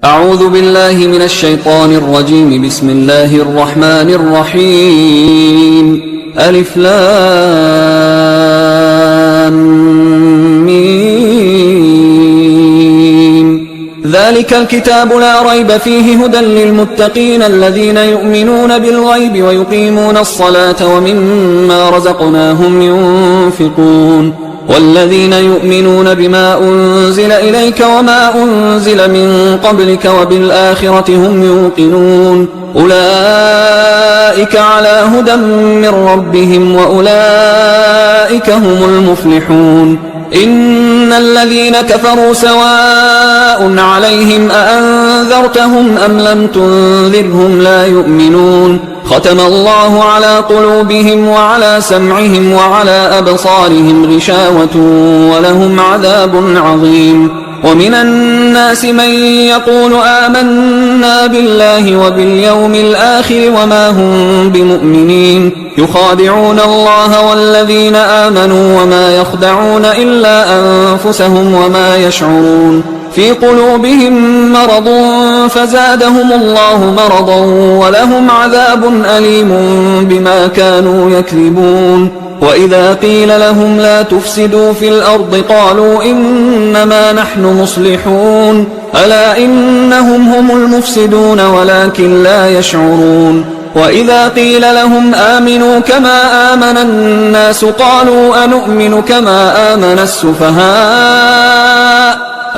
أعوذ بالله من الشيطان الرجيم. بسم الله الرحمن الرحيم. ألف لام ميم. ذلك الكتاب لا ريب فيه هدى للمتقين الذين يؤمنون بالغيب ويقيمون الصلاة ومما رزقناهم ينفقون والذين يؤمنون بما أنزل إليك وما أنزل من قبلك وبالآخرة هم يوقنون أولئك على هدى من ربهم وأولئك هم المفلحون. إن الذين كفروا سواء عليهم أأنذرتهم أم لم تنذرهم لا يؤمنون. ختم الله على قلوبهم وعلى سمعهم وعلى أبصارهم غشاوة ولهم عذاب عظيم. ومن الناس من يقول آمنا بالله وباليوم الآخر وما هم بمؤمنين يخادعون الله والذين آمنوا وما يخدعون إلا أنفسهم وما يشعرون. في قلوبهم مرض فزادهم الله مرضا ولهم عذاب أليم بما كانوا يكذبون. وإذا قيل لهم لا تفسدوا في الأرض قالوا إنما نحن مصلحون ألا إنهم هم المفسدون ولكن لا يشعرون. وإذا قيل لهم آمنوا كما آمن الناس قالوا أنؤمن كما آمن السفهاء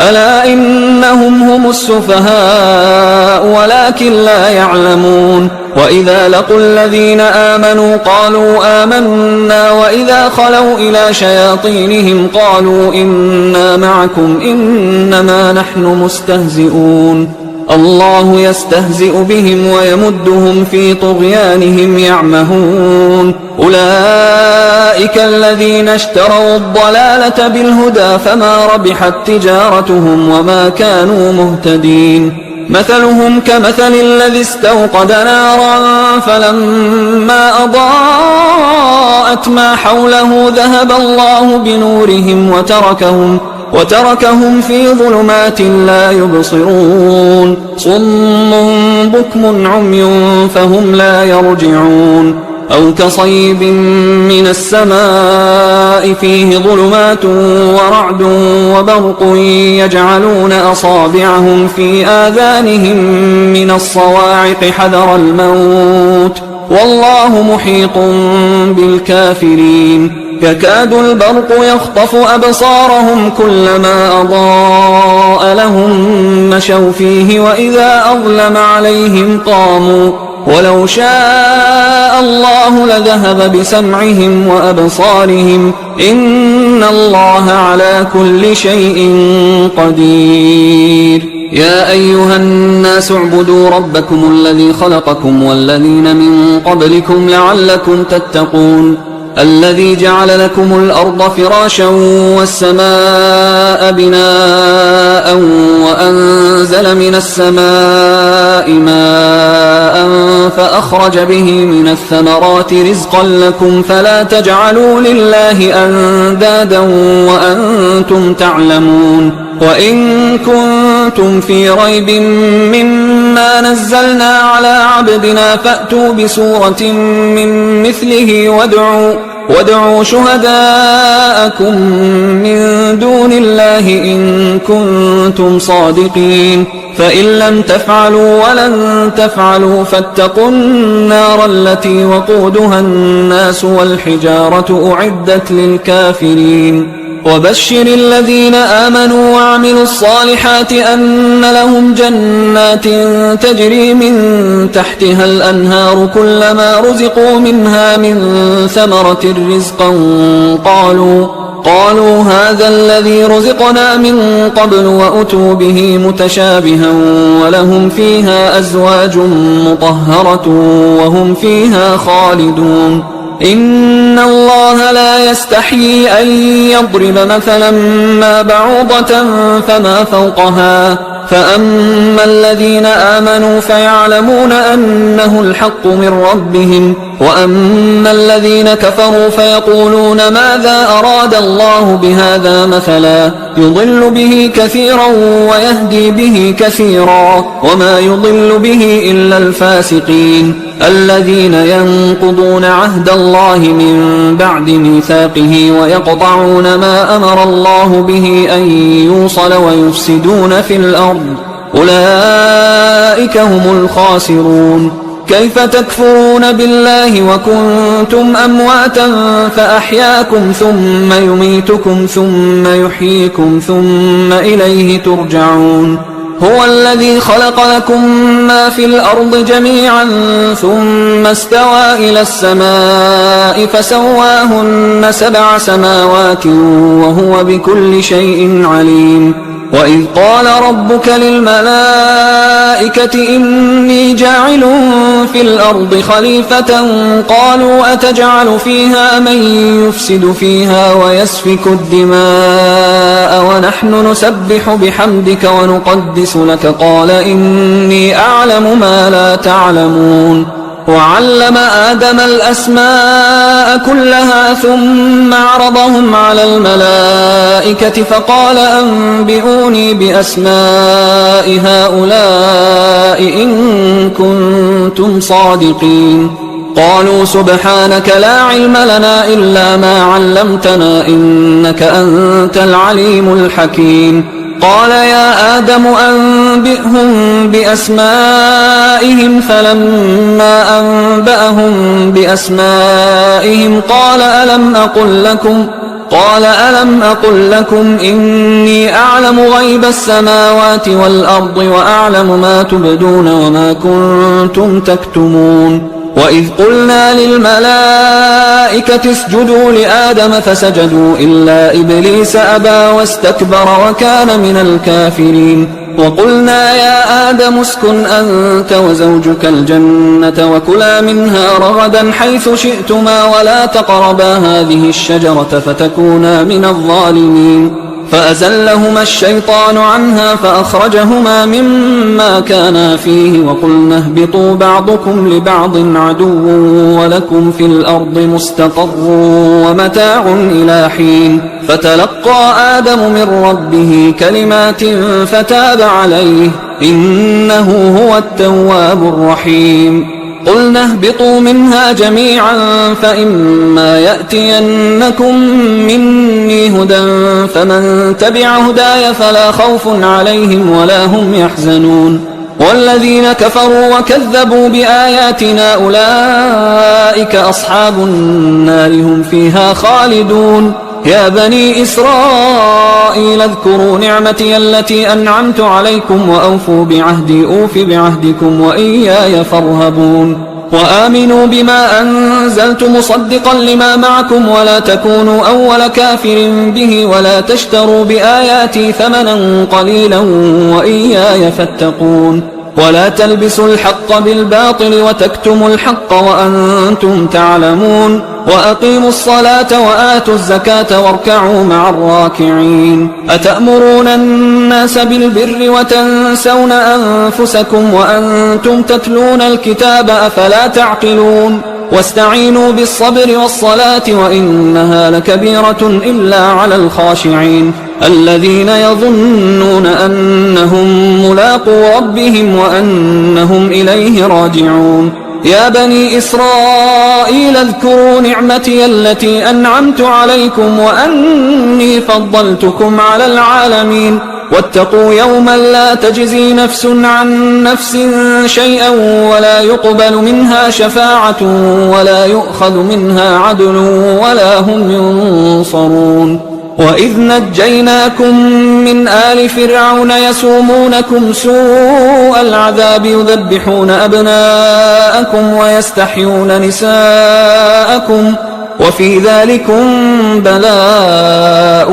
ألا إنهم هم السفهاء ولكن لا يعلمون. وإذا لقوا الذين آمنوا قالوا آمنا وإذا خلوا إلى شياطينهم قالوا إنا معكم إنما نحن مستهزئون. الله يستهزئ بهم ويمدهم في طغيانهم يعمهون. أولئك الذين اشتروا الضلالة بالهدى فما ربحت تجارتهم وما كانوا مهتدين. مثلهم كمثل الذي استوقد نارا فلما أضاءت ما حوله ذهب الله بنورهم وتركهم في ظلمات لا يبصرون. صم بكم عمي فهم لا يرجعون. أو كصيب من السماء فيه ظلمات ورعد وبرق يجعلون أصابعهم في آذانهم من الصواعق حذر الموت والله محيط بالكافرين. يكاد البرق يخطف أبصارهم كلما أضاء لهم مشوا فيه وإذا أظلم عليهم قاموا ولو شاء الله لذهب بسمعهم وأبصارهم إن الله على كل شيء قدير. يا أيها الناس اعبدوا ربكم الذي خلقكم والذين من قبلكم لعلكم تتقون. الذي جعل لكم الأرض فراشا والسماء بناء وأنزل من السماء ماء فأخرج به من الثمرات رزقا لكم فلا تجعلوا لله أندادا وأنتم تعلمون. وإن كنتم في ريب مما نزلنا على عبدنا فأتوا بسورة من مثله وادعوا شهداءكم من دون الله إن كنتم صادقين. فإن لم تفعلوا ولن تفعلوا فاتقوا النار التي وقودها الناس والحجارة أعدت للكافرين. وبشر الذين آمنوا وعملوا الصالحات أن لهم جنات تجري من تحتها الأنهار كلما رزقوا منها من ثمرة رزقا قالوا هذا الذي رزقنا من قبل وأتوا به متشابها ولهم فيها أزواج مطهرة وهم فيها خالدون. إن الله لا يستحيي أن يضرب مثلا ما بعوضة فما فوقها فأما الذين آمنوا فيعلمون أنه الحق من ربهم، وأما الذين كفروا فيقولون ماذا أراد الله بهذا مثلا يضل به كثيرا ويهدي به كثيرا وما يضل به إلا الفاسقين الذين ينقضون عهد الله من بعد ميثاقه ويقطعون ما أمر الله به أن يوصل ويفسدون في الأرض أولئك هم الخاسرون. كيف تكفرون بالله وكنتم أمواتا فأحياكم ثم يميتكم ثم يحييكم ثم إليه ترجعون. هو الذي خلق لكم ما في الأرض جميعا ثم استوى إلى السماء فسواهن 7 سماوات وهو بكل شيء عليم. وإذ قال ربك للملائكة إني جاعل في الأرض خليفة قالوا أتجعل فيها من يفسد فيها ويسفك الدماء ونحن نسبح بحمدك ونقدس لك قال إني أعلم ما لا تعلمون. وعلم آدم الأسماء كلها ثم عرضهم على الملائكة فقال أنبئوني بأسماء هؤلاء إن كنتم صادقين. قالوا سبحانك لا علم لنا إلا ما علمتنا إنك أنت العليم الحكيم. قال يا آدم أنبئهم بأسمائهم فلما أنبأهم بأسمائهم قال ألم أقل لكم إني أعلم غيب السماوات والأرض وأعلم ما تبدون وما كنتم تكتمون. وإذ قلنا للملائكة اسجدوا لآدم فسجدوا إلا إبليس أبى واستكبر وكان من الكافرين. وقلنا يا آدم اسكن أنت وزوجك الجنة وكلا منها رغدا حيث شئتما ولا تقربا هذه الشجرة فتكونا من الظالمين. فأزلهما الشيطان عنها فأخرجهما مما كانا فيه وقلنا اهبطوا بعضكم لبعض عدو ولكم في الأرض مستقر ومتاع إلى حين. فتلقى آدم من ربه كلمات فتاب عليه إنه هو التواب الرحيم. قلنا اهبطوا منها جميعا فإما يأتينكم مني هدى فمن تبع هداي فلا خوف عليهم ولا هم يحزنون. والذين كفروا وكذبوا بآياتنا أولئك أصحاب النار هم فيها خالدون. يا بني إسرائيل اذكروا نعمتي التي أنعمت عليكم وأوفوا بعهدي أوف بعهدكم وإياي فارهبون. وآمنوا بما أنزلت مصدقا لما معكم ولا تكونوا أول كافر به ولا تشتروا بآياتي ثمنا قليلا وإياي فاتقون. ولا تلبسوا الحق بالباطل وتكتموا الحق وأنتم تعلمون. وأقيموا الصلاة وآتوا الزكاة واركعوا مع الراكعين. أتأمرون الناس بالبر وتنسون أنفسكم وأنتم تتلون الكتاب أفلا تعقلون. واستعينوا بالصبر والصلاة وإنها لكبيرة إلا على الخاشعين الذين يظنون أنهم ملاقو ربهم وأنهم إليه راجعون. يا بني إسرائيل اذكروا نعمتي التي أنعمت عليكم وأني فضلتكم على العالمين. واتقوا يوما لا تجزي نفس عن نفس شيئا ولا يقبل منها شفاعة ولا يؤخذ منها عدل ولا هم ينصرون. وإذ نجيناكم من آل فرعون يسومونكم سوء العذاب يذبحون أبناءكم ويستحيون نساءكم وفي ذلكم بلاء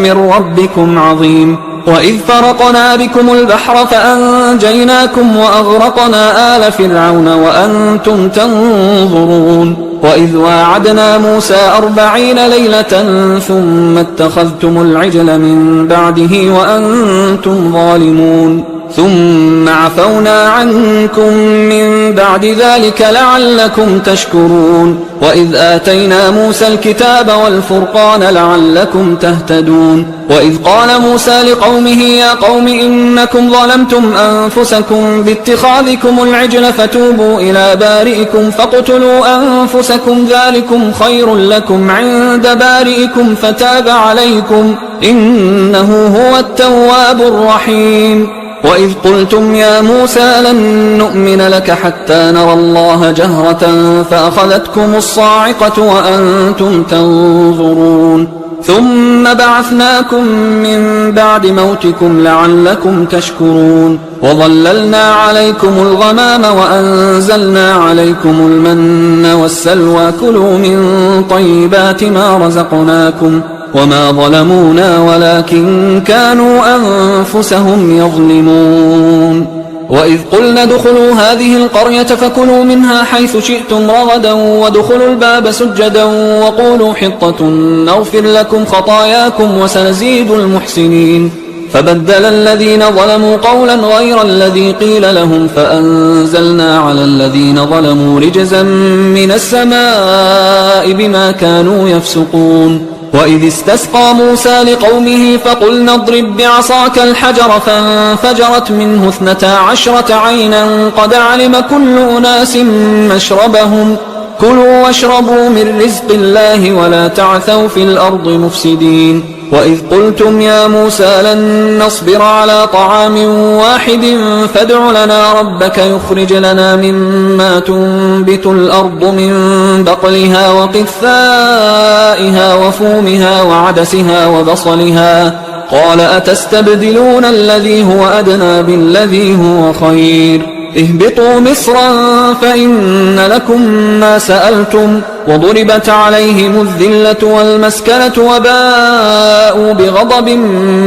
من ربكم عظيم. وإذ فرقنا بكم البحر فأنجيناكم وأغرقنا آل فرعون وأنتم تنظرون. وإذ واعدنا موسى 40 ليلة ثم اتخذتم العجل من بعده وأنتم ظالمون. ثم عفونا عنكم من بعد ذلك لعلكم تشكرون وإذ آتينا موسى الكتاب والفرقان لعلكم تهتدون وإذ قال موسى لقومه يا قوم إنكم ظلمتم أنفسكم باتخاذكم العجل فتوبوا إلى بارئكم فاقتلوا أنفسكم ذلكم خير لكم عند بارئكم فتاب عليكم إنه هو التواب الرحيم وإذ قلتم يا موسى لن نؤمن لك حتى نرى الله جهرة فأخذتكم الصاعقة وأنتم تنظرون ثم بعثناكم من بعد موتكم لعلكم تشكرون وظللنا عليكم الغمام وأنزلنا عليكم المن والسلوى كلوا من طيبات ما رزقناكم وما ظلمونا ولكن كانوا أنفسهم يظلمون وإذ قلنا ادخلوا هذه القرية فكلوا منها حيث شئتم رغدا وادخلوا الباب سجدا وقولوا حطة نغفر لكم خطاياكم وسنزيد المحسنين فبدل الذين ظلموا قولا غير الذي قيل لهم فأنزلنا على الذين ظلموا رجزا من السماء بما كانوا يفسقون وإذ استسقى موسى لقومه فقلنا اضرب بعصاك الحجر فانفجرت منه 12 عينا قد علم كل أناس مشربهم كلوا واشربوا من رزق الله ولا تعثوا في الأرض مفسدين وإذ قلتم يا موسى لن نصبر على طعام واحد فادع لنا ربك يخرج لنا مما تنبت الأرض من بقلها وقثائها وفومها وعدسها وبصلها قال أتستبدلون الذي هو أدنى بالذي هو خير اهبطوا مصرا فإن لكم ما سألتم وضربت عليهم الذلة والمسكنة وباءوا بغضب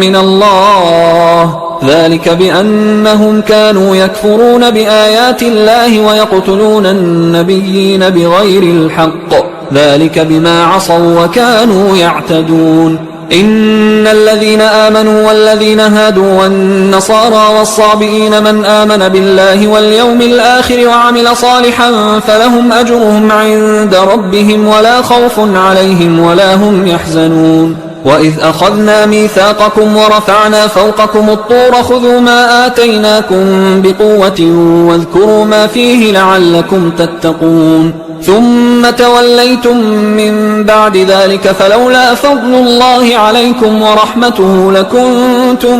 من الله ذلك بأنهم كانوا يكفرون بآيات الله ويقتلون النبيين بغير الحق ذلك بما عصوا وكانوا يعتدون إن الذين آمنوا والذين هادوا والنصارى والصابئين من آمن بالله واليوم الآخر وعمل صالحا فلهم أجرهم عند ربهم ولا خوف عليهم ولا هم يحزنون وإذ أخذنا ميثاقكم ورفعنا فوقكم الطور خذوا ما آتيناكم بقوة واذكروا ما فيه لعلكم تتقون ثم توليتم من بعد ذلك فلولا فضل الله عليكم ورحمته لكنتم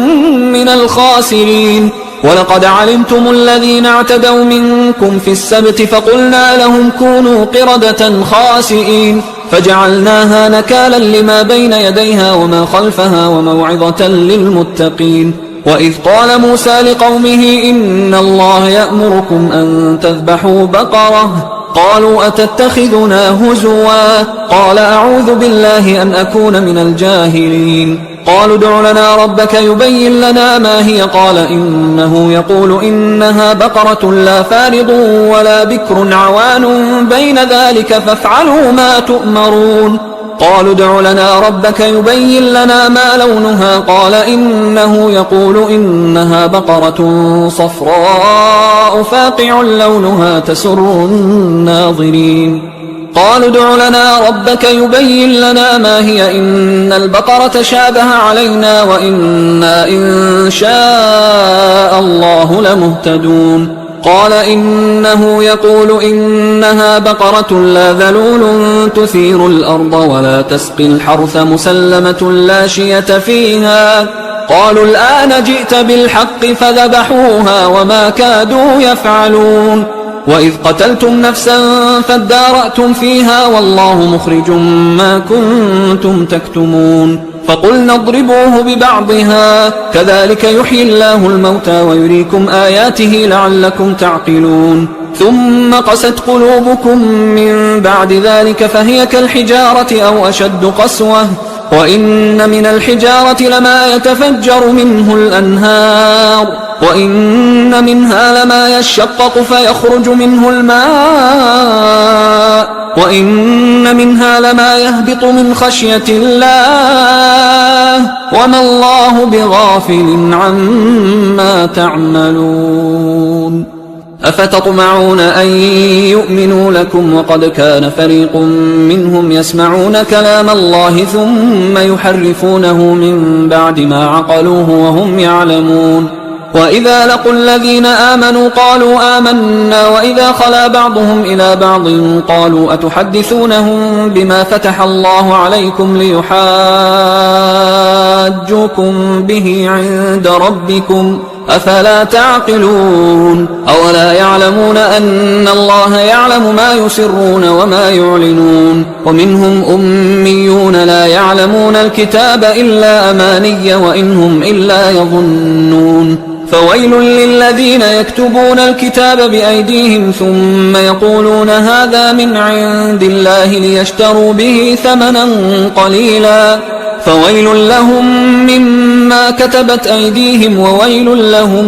من الخاسرين ولقد علمتم الذين اعتدوا منكم في السبت فقلنا لهم كونوا قردة خاسئين فجعلناها نكالا لما بين يديها وما خلفها وموعظة للمتقين وإذ قال موسى لقومه إن الله يأمركم أن تذبحوا بقرة قالوا أتتخذنا هزوا قال أعوذ بالله أن أكون من الجاهلين قالوا ادع لنا ربك يبين لنا ما هي قال إنه يقول إنها بقرة لا فارض ولا بكر عوان بين ذلك فافعلوا ما تؤمرون قالوا ادع لنا ربك يبين لنا ما لونها قال إنه يقول إنها بقرة صفراء فاقع لونها تسر الناظرين قالوا ادع لنا ربك يبين لنا ما هي إن البقرة شابه علينا وإنا إن شاء الله لمهتدون قال إنه يقول إنها بقرة لا ذلول تثير الأرض ولا تسقي الحرث مسلمة لا شية فيها قالوا الآن جئت بالحق فذبحوها وما كادوا يفعلون وإذ قتلتم نفسا فادارأتم فيها والله مخرج ما كنتم تكتمون فقلنا اضربوه ببعضها كذلك يحيي الله الموتى ويريكم آياته لعلكم تعقلون ثم قست قلوبكم من بعد ذلك فهي كالحجارة أو أشد قسوة وإن من الحجارة لما يتفجر منه الأنهار وإن منها لما يشقق فيخرج منه الماء وإن منها لما يهبط من خشية الله وما الله بغافل عما تعملون أفتطمعون أن يؤمنوا لكم وقد كان فريق منهم يسمعون كلام الله ثم يحرفونه من بعد ما عقلوه وهم يعلمون وإذا لقوا الذين آمنوا قالوا آمنا وإذا خلا بعضهم إلى بعض قالوا أتحدثونهم بما فتح الله عليكم ليحاجوكم به عند ربكم أفلا تعقلون أولا يعلمون أن الله يعلم ما يسرون وما يعلنون ومنهم أميون لا يعلمون الكتاب إلا أماني وإنهم إلا يظنون فويل للذين يكتبون الكتاب بأيديهم ثم يقولون هذا من عند الله ليشتروا به ثمنا قليلا فويل لهم مما كتبت أيديهم وويل لهم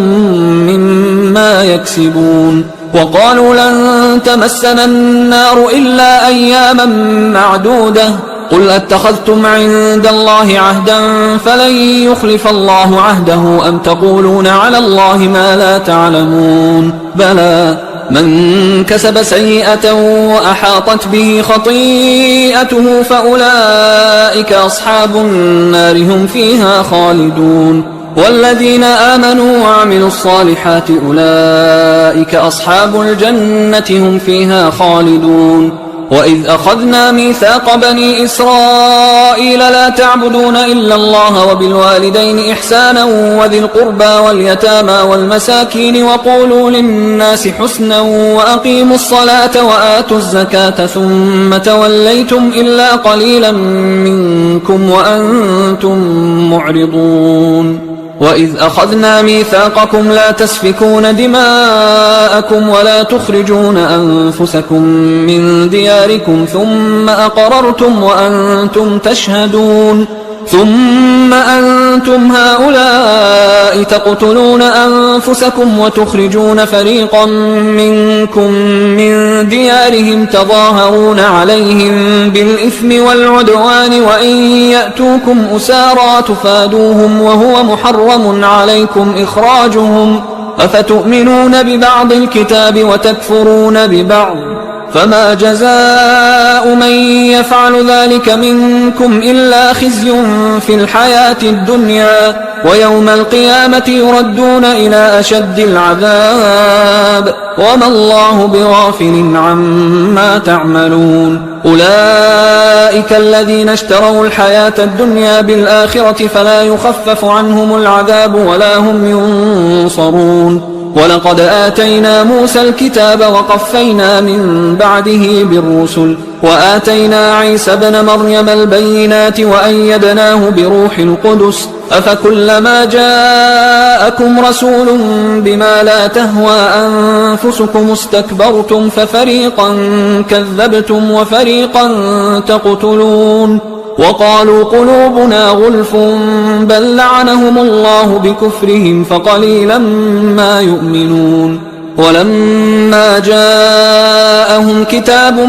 مما يكسبون وقالوا لن تمسنا النار إلا أياما معدودة قل أتخذتم عند الله عهدا فلن يخلف الله عهده أم تقولون على الله ما لا تعلمون بلى من كسب سيئة وأحاطت به خطيئته فأولئك أصحاب النار هم فيها خالدون والذين آمنوا وعملوا الصالحات أولئك أصحاب الجنة هم فيها خالدون وإذ أخذنا ميثاق بني إسرائيل لا تعبدون إلا الله وبالوالدين إحسانا وذي القربى واليتامى والمساكين وقولوا للناس حسنا وأقيموا الصلاة وآتوا الزكاة ثم توليتم إلا قليلا منكم وأنتم معرضون وإذ أخذنا ميثاقكم لا تسفكون دماءكم ولا تخرجون أنفسكم من دياركم ثم أقررتم وأنتم تشهدون ثم أنتم هؤلاء تقتلون أنفسكم وتخرجون فريقا منكم من ديارهم تظاهرون عليهم بالإثم والعدوان وإن يأتوكم أسارى تفادوهم وهو محرم عليكم إخراجهم أفتؤمنون ببعض الكتاب وتكفرون ببعض فما جزاء من يفعل ذلك منكم إلا خزي في الحياة الدنيا ويوم القيامة يردون إلى أشد العذاب وما الله بغافل عما تعملون أولئك الذين اشتروا الحياة الدنيا بالآخرة فلا يخفف عنهم العذاب ولا هم ينصرون ولقد آتينا موسى الكتاب وقفينا من بعده بالرسل وآتينا عيسى ابن مريم البينات وأيدناه بروح القدس أفكلما جاءكم رسول بما لا تهوى أنفسكم استكبرتم ففريقا كذبتم وفريقا تقتلون وقالوا قلوبنا غلف بل لعنهم الله بكفرهم فقليلا ما يؤمنون ولما جاءهم كتاب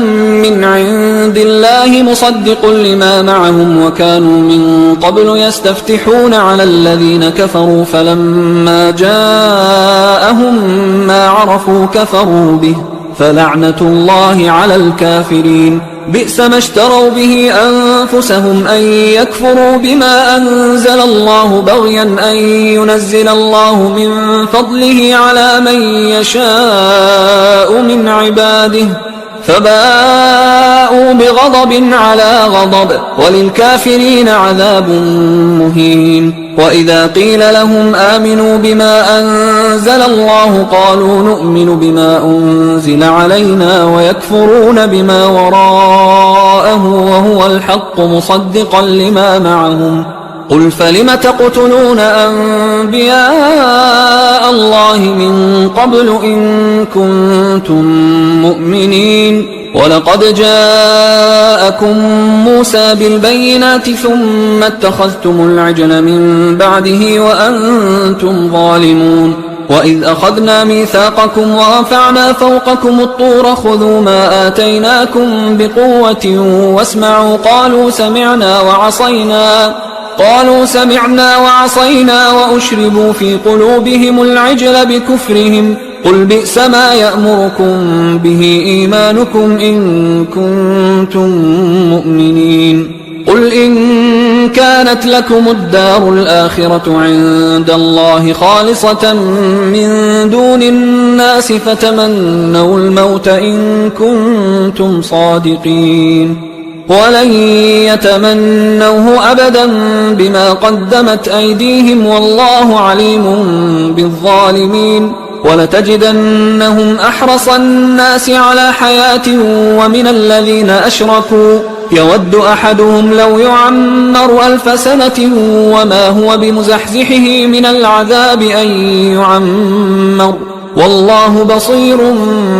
من عند الله مصدق لما معهم وكانوا من قبل يستفتحون على الذين كفروا فلما جاءهم ما عرفوا كفروا به فلعنة الله على الكافرين بئس ما اشتروا به أنفسهم أن يكفروا بما أنزل الله بغيا أن ينزل الله من فضله على من يشاء من عباده فباءوا بغضب على غضب وللكافرين عذاب مهين وإذا قيل لهم آمنوا بما أنزل الله قالوا نؤمن بما أنزل علينا ويكفرون بما وراءه وهو الحق مصدقا لما معهم قل فلم تقتلون أنبياء الله من قبل إن كنتم مؤمنين ولقد جاءكم موسى بالبينات ثم اتخذتم العجل من بعده وأنتم ظالمون وإذ أخذنا ميثاقكم ورفعنا فوقكم الطور خذوا ما آتيناكم بقوة واسمعوا قالوا سمعنا وعصينا وأشربوا في قلوبهم العجل بكفرهم قل بئس ما يأمركم به إيمانكم إن كنتم مؤمنين قل إن كانت لكم الدار الآخرة عند الله خالصة من دون الناس فتمنوا الموت إن كنتم صادقين ولن يتمنوه أبدا بما قدمت أيديهم والله عليم بالظالمين ولتجدنهم أحرص الناس على حياة ومن الذين أشركوا يود أحدهم لو يعمر 1000 سنة وما هو بمزحزحه من العذاب أن يعمر والله بصير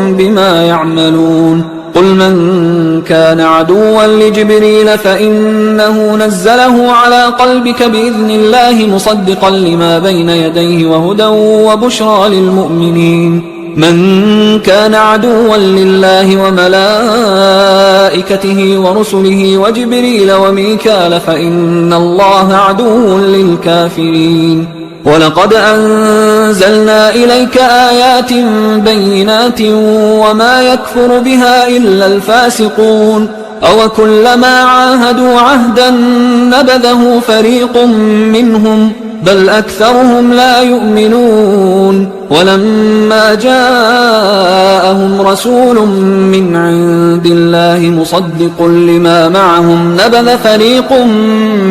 بما يعملون قل من كان عدوا لجبريل فإنه نزله على قلبك بإذن الله مصدقا لما بين يديه وهدى وبشرى للمؤمنين من كان عدوا لله وملائكته ورسله وجبريل وميكال فإن الله عدو للكافرين ولقد أنزلنا إليك آيات بينات وما يكفر بها إلا الفاسقون أوكلما عاهدوا عهدا نبذه فريق منهم بل أكثرهم لا يؤمنون ولما جاءهم رسول من عند الله مصدق لما معهم نبذ فريق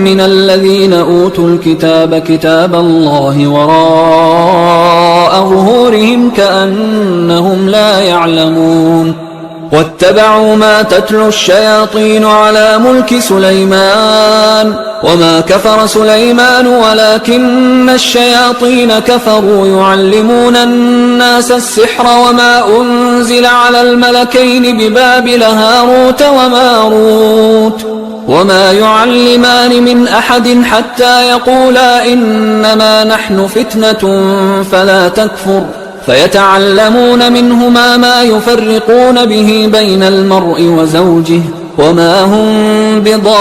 من الذين أوتوا الكتاب كتاب الله وراء ظهورهم كأنهم لا يعلمون واتبعوا ما تتلو الشياطين على ملك سليمان وما كفر سليمان ولكن الشياطين كفروا يعلمون الناس السحر وما أنزل على الملكين ببابل هاروت وماروت وما يعلمان من أحد حتى يقولا إنما نحن فتنة فلا تكفر فيتعلمون منهما ما يفرقون به بين المرء وزوجه وما هم بضارين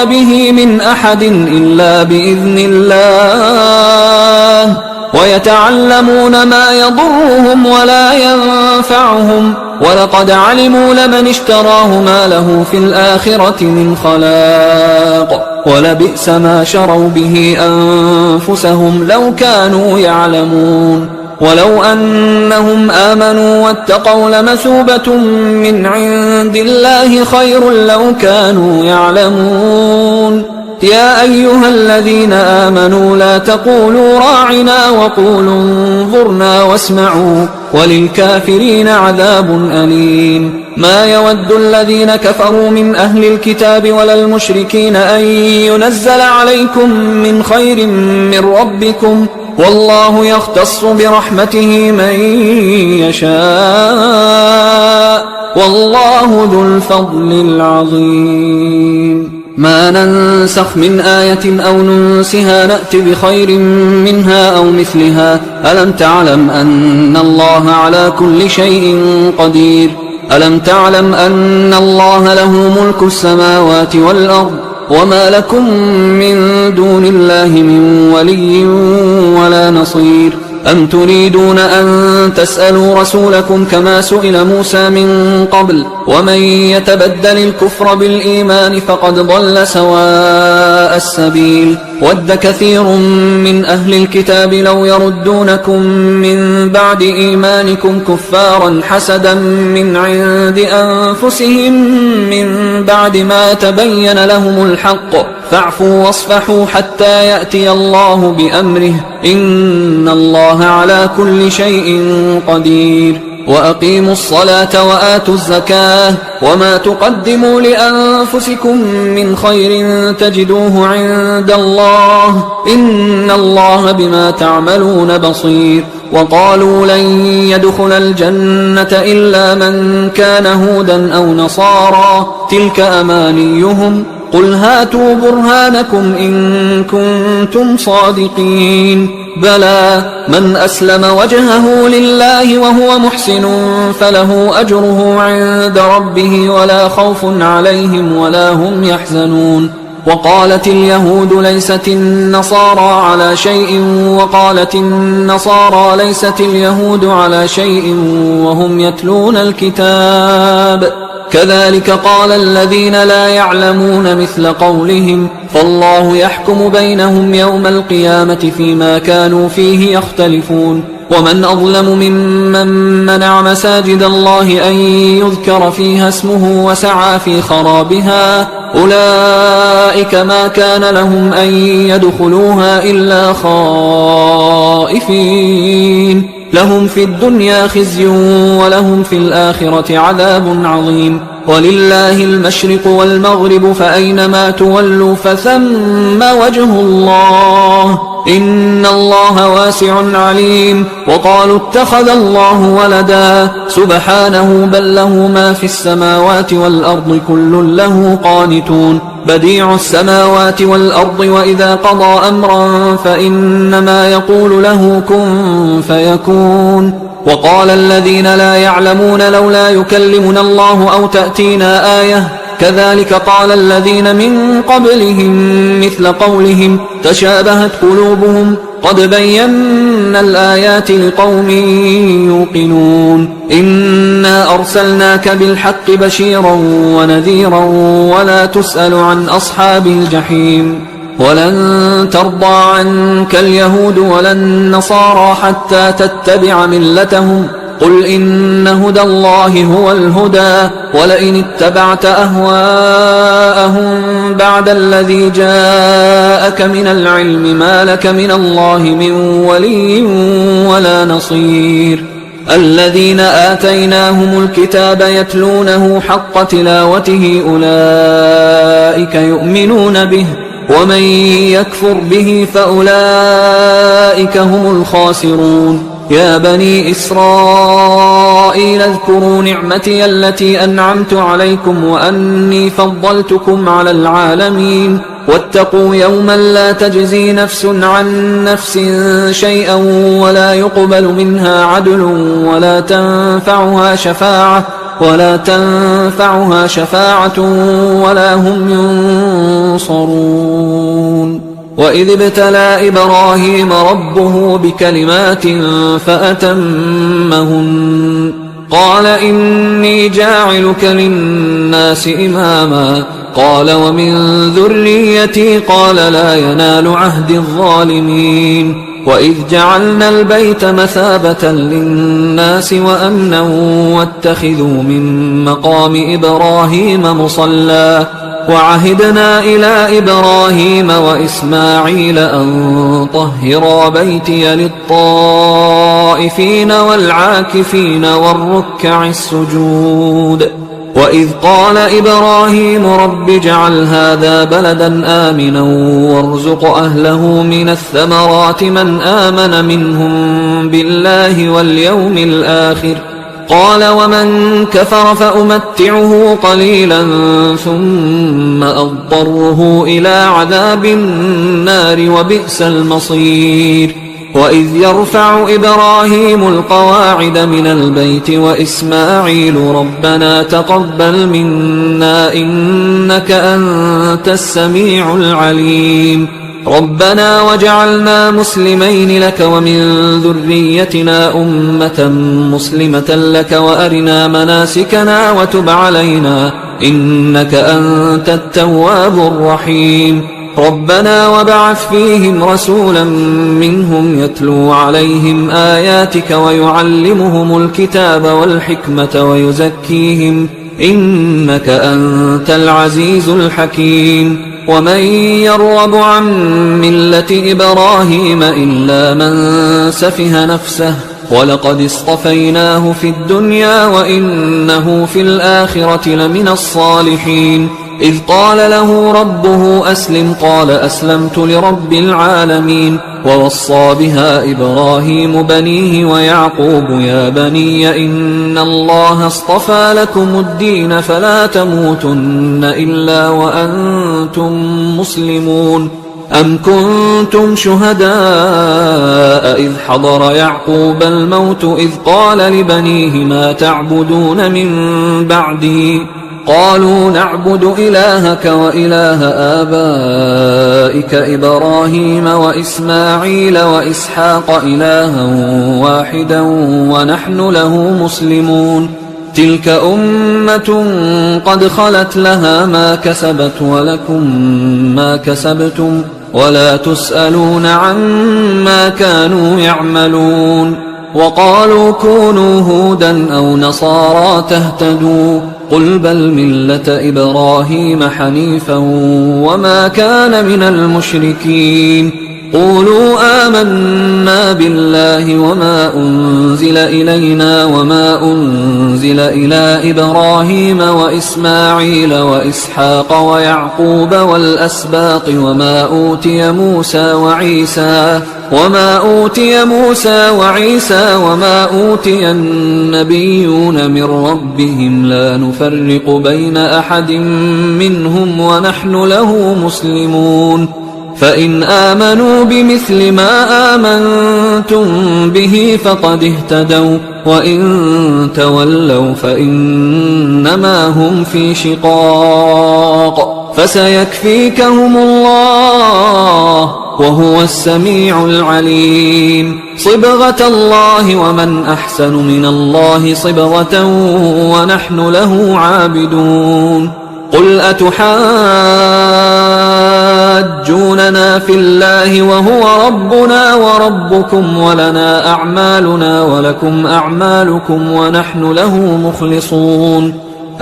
به من أحد إلا بإذن الله ويتعلمون ما يضرهم ولا ينفعهم ولقد علموا لمن اشتراه ما له في الآخرة من خلاق ولبئس ما شروا به أنفسهم لو كانوا يعلمون ولو أنهم آمنوا واتقوا لمثوبة من عند الله خير لو كانوا يعلمون يا أيها الذين آمنوا لا تقولوا راعنا وقولوا انظرنا واسمعوا وللكافرين عذاب أليم ما يود الذين كفروا من أهل الكتاب ولا المشركين أن ينزل عليكم من خير من ربكم والله يختص برحمته من يشاء والله ذو الفضل العظيم ما ننسخ من آية أو ننسها نأت بخير منها أو مثلها ألم تعلم أن الله على كل شيء قدير ألم تعلم أن الله له ملك السماوات والأرض وما لكم من دون الله من ولي ولا نصير أم تريدون أن تسألوا رسولكم كما سئل موسى من قبل ومن يتبدل الكفر بالإيمان فقد ضل سواء السبيل ود كثير من أهل الكتاب لو يردونكم من بعد إيمانكم كفارا حسدا من عند أنفسهم من بعد ما تبين لهم الحق فاعفوا واصفحوا حتى يأتي الله بأمره إن الله على كل شيء قدير وأقيموا الصلاة وآتوا الزكاة وما تقدموا لأنفسكم من خير تجدوه عند الله إن الله بما تعملون بصير وقالوا لن يدخل الجنة إلا من كان هودا أو نصارى تلك أمانيهم قل هاتوا برهانكم إن كنتم صادقين بلى من أسلم وجهه لله وهو محسن فله أجره عند ربه ولا خوف عليهم ولا هم يحزنون وقالت اليهود ليست النصارى على شيء وقالت النصارى ليست اليهود على شيء وهم يتلون الكتاب كذلك قال الذين لا يعلمون مثل قولهم فالله يحكم بينهم يوم القيامة فيما كانوا فيه يختلفون ومن أظلم ممن منع مساجد الله أن يذكر فيها اسمه وسعى في خرابها أولئك ما كان لهم أن يدخلوها إلا خائفين لهم في الدنيا خزي ولهم في الآخرة عذاب عظيم ولله المشرق والمغرب فأينما تولوا فثم وجه الله إن الله واسع عليم وقالوا اتخذ الله ولدا سبحانه بل له ما في السماوات والأرض كل له قانتون بديع السماوات والأرض وإذا قضى أمرا فإنما يقول له كن فيكون وقال الذين لا يعلمون لولا يكلمنا الله أو تأتينا آية كذلك قال الذين من قبلهم مثل قولهم تشابهت قلوبهم قد بينا الآيات لقوم يوقنون إنا أرسلناك بالحق بشيرا ونذيرا ولا تسأل عن أصحاب الجحيم ولن ترضى عنك اليهود ولا النصارى حتى تتبع ملتهم قل إن هدى الله هو الهدى ولئن اتبعت أهواءهم بعد الذي جاءك من العلم ما لك من الله من ولي ولا نصير الذين آتيناهم الكتاب يتلونه حق تلاوته أولئك يؤمنون به ومن يكفر به فأولئك هم الخاسرون يا بني إسرائيل اذكروا نعمتي التي أنعمت عليكم وأني فضلتكم على العالمين واتقوا يوما لا تجزي نفس عن نفس شيئا ولا يقبل منها عدل ولا تنفعها شفاعة ولا هم ينصرون وإذ ابتلى إبراهيم ربه بكلمات فأتمهن قال إني جاعلك للناس إماما قال ومن ذريتي قال لا ينال عهد الظالمين وإذ جعلنا البيت مثابة للناس وأمنا واتخذوا من مقام إبراهيم مصلى وعهدنا إلى إبراهيم وإسماعيل أن طهرا بيتي للطائفين والعاكفين والركع السجود وإذ قال إبراهيم رب اجعل هذا بلدا آمنا وارزق أهله من الثمرات من آمن منهم بالله واليوم الآخر قال ومن كفر فأمتعه قليلا ثم أضطره إلى عذاب النار وبئس المصير وإذ يرفع إبراهيم القواعد من البيت وإسماعيل ربنا تقبل منا إنك أنت السميع العليم ربنا وجعلنا مسلمين لك ومن ذريتنا أمة مسلمة لك وأرنا مناسكنا وتب علينا إنك أنت التواب الرحيم ربنا وابعث فيهم رسولا منهم يتلو عليهم آياتك ويعلمهم الكتاب والحكمة ويزكيهم إنك أنت العزيز الحكيم ومن يرغب عن ملة إبراهيم إلا من سفه نفسه ولقد اصطفيناه في الدنيا وإنه في الآخرة لمن الصالحين إذ قال له ربه أسلم قال أسلمت لرب العالمين ووصى بها إبراهيم بنيه ويعقوب يا بني إن الله اصطفى لكم الدين فلا تموتن إلا وأنتم مسلمون أم كنتم شهداء إذ حضر يعقوب الموت إذ قال لبنيه ما تعبدون من بعدي قالوا نعبد إلهك وإله آبائك إبراهيم وإسماعيل وإسحاق إلها واحدا ونحن له مسلمون تلك أمة قد خلت لها ما كسبت ولكم ما كسبتم ولا تسألون عما كانوا يعملون وقالوا كونوا هودا أو نصارى تهتدوا قل بل ملة إبراهيم حنيفا وما كان من المشركين قولوا آمنا بالله وما أنزل إلينا وما أنزل إلى إبراهيم وإسماعيل وإسحاق ويعقوب والأسباط وما أوتي موسى وعيسى وما أوتي النبيون من ربهم لا نفرق بين أحد منهم ونحن له مسلمون فإن آمنوا بمثل ما آمنتم به فقد اهتدوا وإن تولوا فإنما هم في شقاق فسيكفيكهم الله وهو السميع العليم صبغة الله ومن أحسن من الله صبغة ونحن له عابدون قل أتحاجوننا في الله وهو ربنا وربكم ولنا أعمالنا ولكم أعمالكم ونحن له مخلصون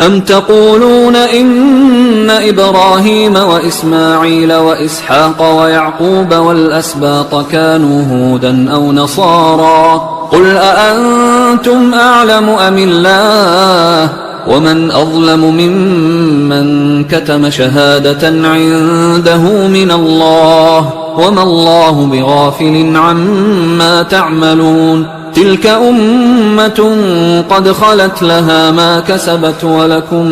أم تقولون إن إبراهيم وإسماعيل وإسحاق ويعقوب والأسباط كانوا هودا أو نصارى قل أأنتم أعلم أم الله ومن أظلم ممن كتم شهادة عنده من الله وما الله بغافل عما تعملون تلك أمة قد خلت لها ما كسبت ولكم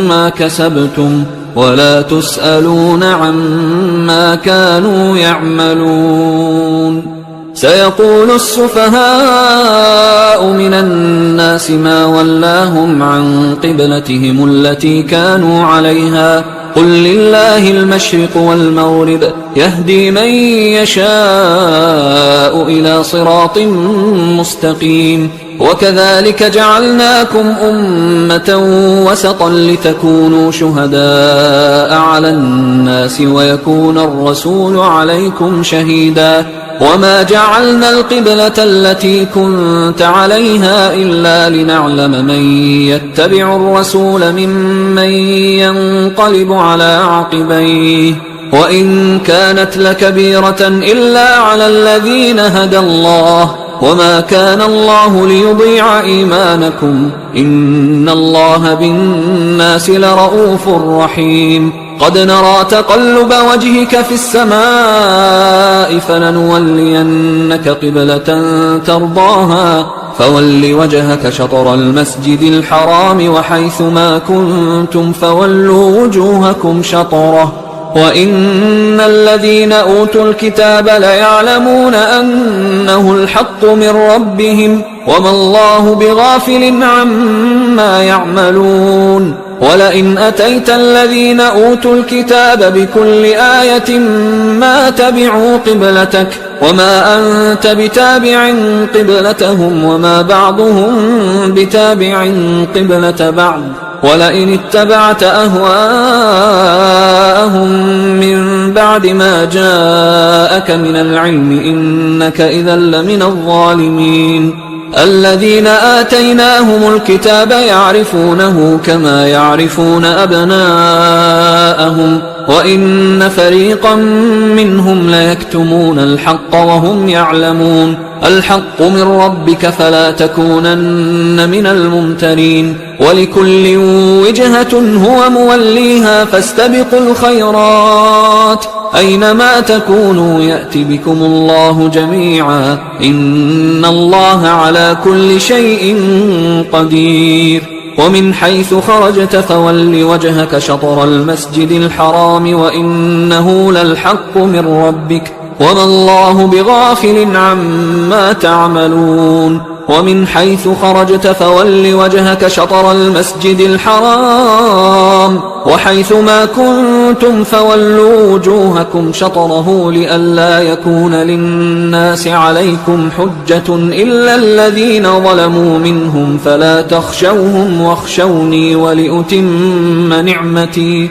ما كسبتم ولا تسألون عما كانوا يعملون سيقول السفهاء من الناس ما ولاهم عن قبلتهم التي كانوا عليها قل لله المشرق والمغرب يهدي من يشاء إلى صراط مستقيم وكذلك جعلناكم أمة وسطا لتكونوا شهداء على الناس ويكون الرسول عليكم شهيدا وما جعلنا القبلة التي كنت عليها إلا لنعلم من يتبع الرسول ممن ينقلب على عقبيه وإن كانت لكبيرة إلا على الذين هدى الله وما كان الله ليضيع إيمانكم إن الله بالناس لرؤوف رحيم قد نرى تقلب وجهك في السماء فلنولينك قبلة ترضاها فول وجهك شطر المسجد الحرام وحيث ما كنتم فولوا وجوهكم شطره وإن الذين أوتوا الكتاب ليعلمون أنه الحق من ربهم وما الله بغافل عما يعملون ولئن أتيت الذين أوتوا الكتاب بكل آية ما تبعوا قبلتك وما أنت بتابع قبلتهم وما بعضهم بتابع قبلة بعض ولئن اتبعت أهواءهم من بعد ما جاءك من العلم إنك إذا لمن الظالمين الذين آتيناهم الكتاب يعرفونه كما يعرفون أبناءهم وإن فريقا منهم ليكتمون الحق وهم يعلمون الحق من ربك فلا تكونن من الممترين ولكل وجهة هو موليها فاستبقوا الخيرات أينما تكونوا يأت بكم الله جميعا إن الله على كل شيء قدير ومن حيث خرجت فول وجهك شطر المسجد الحرام وإنه للحق من ربك وما الله بغافل عما تعملون ومن حيث خرجت فول وجهك شطر المسجد الحرام وحيث ما كنتم فولوا وجوهكم شطره لئلا يكون للناس عليكم حجة إلا الذين ظلموا منهم فلا تخشوهم واخشوني ولأتم نعمتي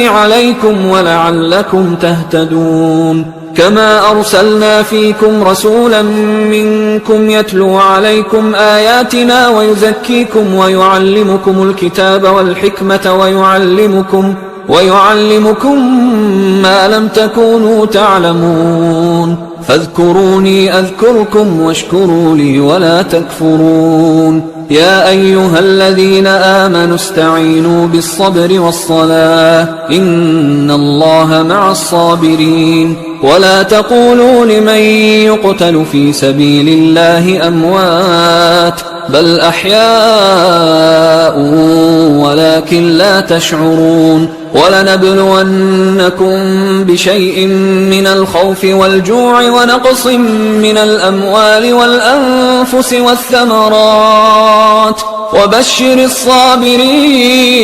عليكم ولعلكم تهتدون كما أرسلنا فيكم رسولا منكم يتلو عليكم آياتنا ويزكيكم ويعلمكم الكتاب والحكمة ويعلمكم ما لم تكونوا تعلمون فاذكروني أذكركم واشكروا لي ولا تكفرون يا أيها الذين آمنوا استعينوا بالصبر والصلاة إن الله مع الصابرين ولا تقولوا لمن يقتل في سبيل الله أموات بل أحياء ولكن لا تشعرون ولنبلونكم بشيء من الخوف والجوع ونقص من الأموال والأنفس والثمرات وبشر الصابرين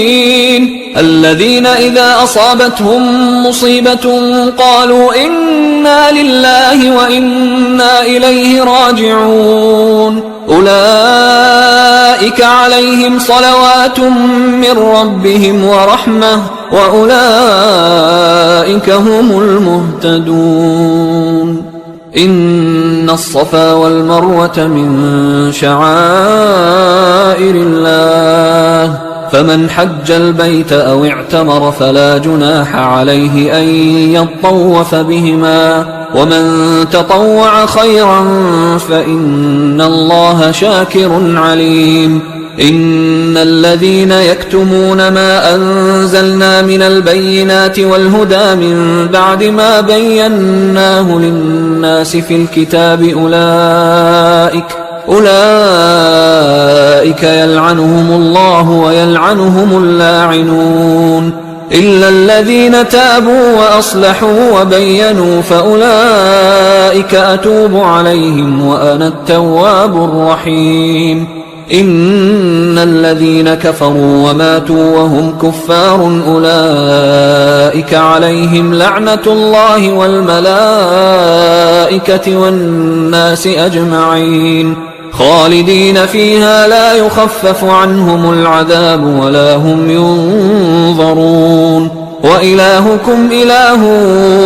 الذين إذا أصابتهم مصيبة قالوا إنا لله وإنا إليه راجعون أولئك عليهم صلوات من ربهم ورحمة وأولئك هم المهتدون إن الصفا والمروة من شعائر الله فمن حج البيت أو اعتمر فلا جناح عليه أن يطوف بهما ومن تطوع خيرا فإن الله شاكر عليم إن الذين يكتمون ما أنزلنا من البينات والهدى من بعد ما بيناه للناس في الكتاب أولئك يلعنهم الله ويلعنهم اللاعنون إلا الذين تابوا وأصلحوا وبينوا فأولئك أتوب عليهم وأنا التواب الرحيم إن الذين كفروا وماتوا وهم كفار أولئك عليهم لعنة الله والملائكة والناس أجمعين خالدين فيها لا يخفف عنهم العذاب ولا هم ينظرون وإلهكم إله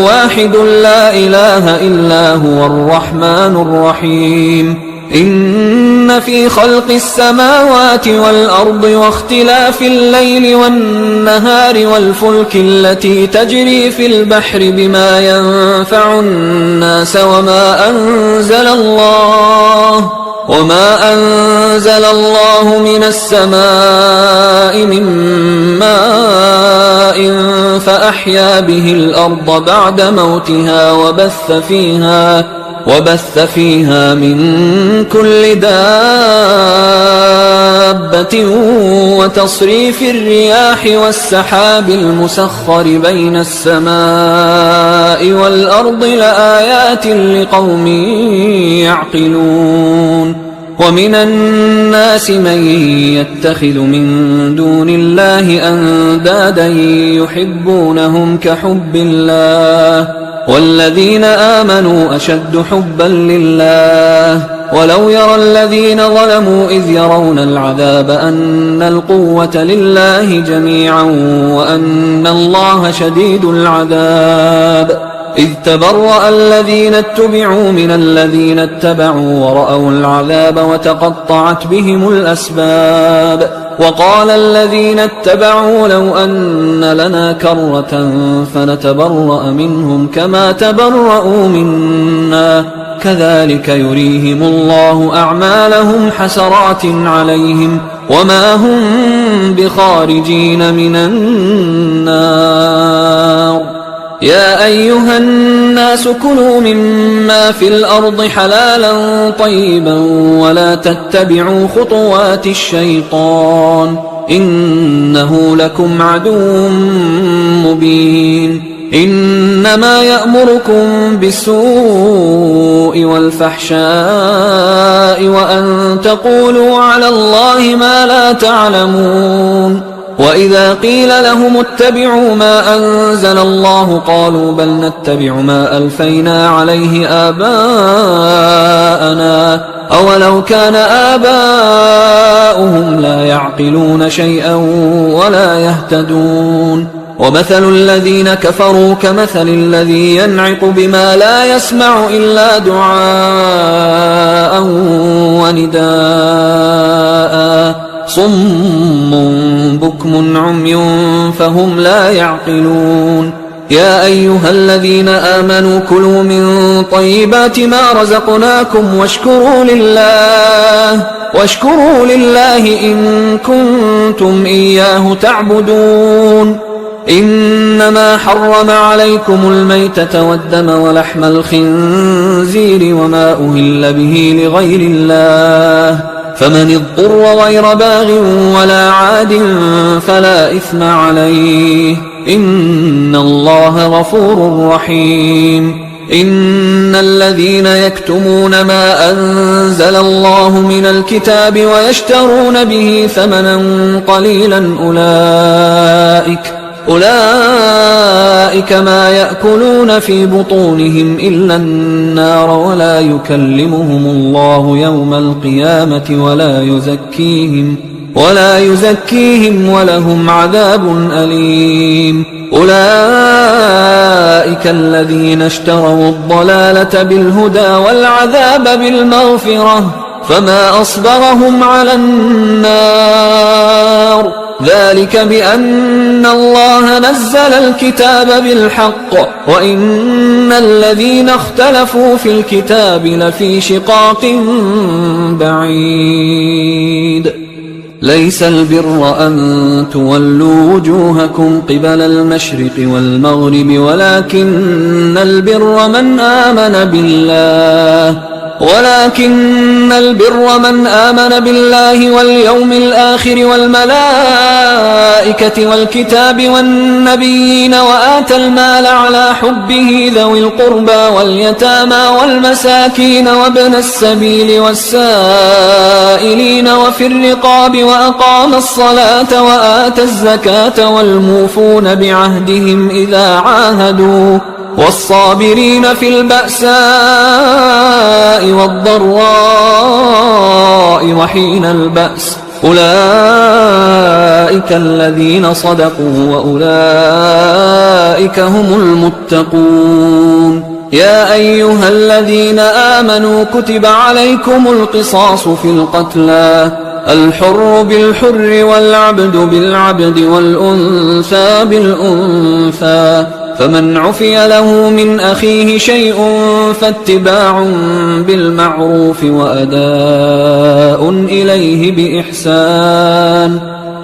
واحد لا إله إلا هو الرحمن الرحيم إن في خلق السماوات والأرض واختلاف الليل والنهار والفلك التي تجري في البحر بما ينفع الناس وما أنزل الله من السماء من ماء فأحيا به الأرض بعد موتها وبث فيها من كل دابة وتصريف الرياح والسحاب المسخر بين السماء والأرض لآيات لقوم يعقلون ومن الناس من يتخذ من دون الله أندادا يحبونهم كحب الله والذين آمنوا أشد حبا لله ولو يرى الذين ظلموا إذ يرون العذاب أن القوة لله جميعا وأن الله شديد العذاب إذ تبرأ الذين اتبعوا من الذين اتبعوا ورأوا العذاب وتقطعت بهم الأسباب وقال الذين اتبعوا لو أن لنا كرة فنتبرأ منهم كما تبرأوا منا كذلك يريهم الله أعمالهم حسرات عليهم وما هم بخارجين من النار يا أيها الناس كلوا مما في الأرض حلالا طيبا ولا تتبعوا خطوات الشيطان إنه لكم عدو مبين إنما يأمركم بالسوء والفحشاء وأن تقولوا على الله ما لا تعلمون وإذا قيل لهم اتبعوا ما أنزل الله قالوا بل نتبع ما ألفينا عليه آباءنا أولو كان آباؤهم لا يعقلون شيئا ولا يهتدون ومثل الذين كفروا كمثل الذي ينعق بما لا يسمع إلا دعاء ونداء صم بكم عمي فهم لا يعقلون يا أيها الذين آمنوا كلوا من طيبات ما رزقناكم واشكروا لله إن كنتم إياه تعبدون إنما حرم عليكم الميتة والدم ولحم الخنزير وما أهل به لغير الله فمن اضطر غير باغ ولا عاد فلا إثم عليه إن الله غفور رحيم إن الذين يكتمون ما أنزل الله من الكتاب ويشترون به ثمنا قليلا أولئك ما يأكلون في بطونهم إلا النار ولا يكلمهم الله يوم القيامة ولا يزكيهم ولهم عذاب أليم أولئك الذين اشتروا الضلالة بالهدى والعذاب بالمغفرة فما أصبرهم على النار ذلك بأن الله نزل الكتاب بالحق وإن الذين اختلفوا في الكتاب لفي شقاق بعيد ليس البر أن تولوا وجوهكم قبل المشرق والمغرب ولكن البر من آمن بالله واليوم الآخر والملائكة والكتاب والنبيين وآتى المال على حبه ذوي القربى واليتامى والمساكين وابن السبيل والسائلين وفي الرقاب وأقام الصلاة وآتى الزكاة والموفون بعهدهم إذا عاهدوا والصابرين في البأساء والضراء وحين البأس أولئك الذين صدقوا وأولئك هم المتقون يا أيها الذين آمنوا كتب عليكم القصاص في القتلى الحر بالحر والعبد بالعبد والأنثى بالأنثى فمن عفي له من أخيه شيء فاتباع بالمعروف وأداء إليه بإحسان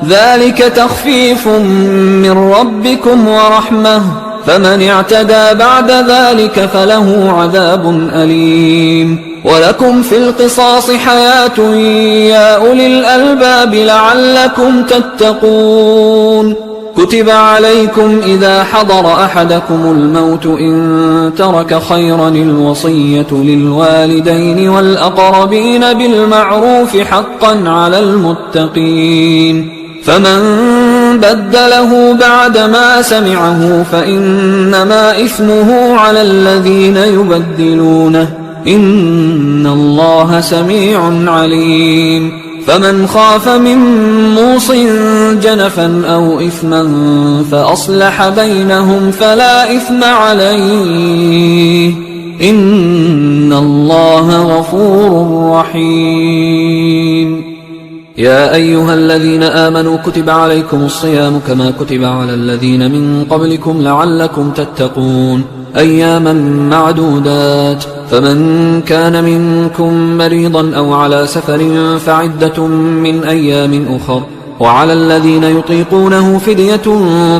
ذلك تخفيف من ربكم ورحمة فمن اعتدى بعد ذلك فله عذاب أليم ولكم في القصاص حياة يا أولي الألباب لعلكم تتقون كتب عليكم إذا حضر أحدكم الموت إن ترك خيرا الوصية للوالدين والأقربين بالمعروف حقا على المتقين فمن بدله بعدما سمعه فإنما إثمه على الذين يبدلونه إن الله سميع عليم فمن خاف من موص جنفا أو إثما فأصلح بينهم فلا إثم عليه إن الله غفور رحيم يا أيها الذين آمنوا كتب عليكم الصيام كما كتب على الذين من قبلكم لعلكم تتقون أياما معدودات فمن كان منكم مريضا أو على سفر فعدة من أيام أخر وعلى الذين يطيقونه فدية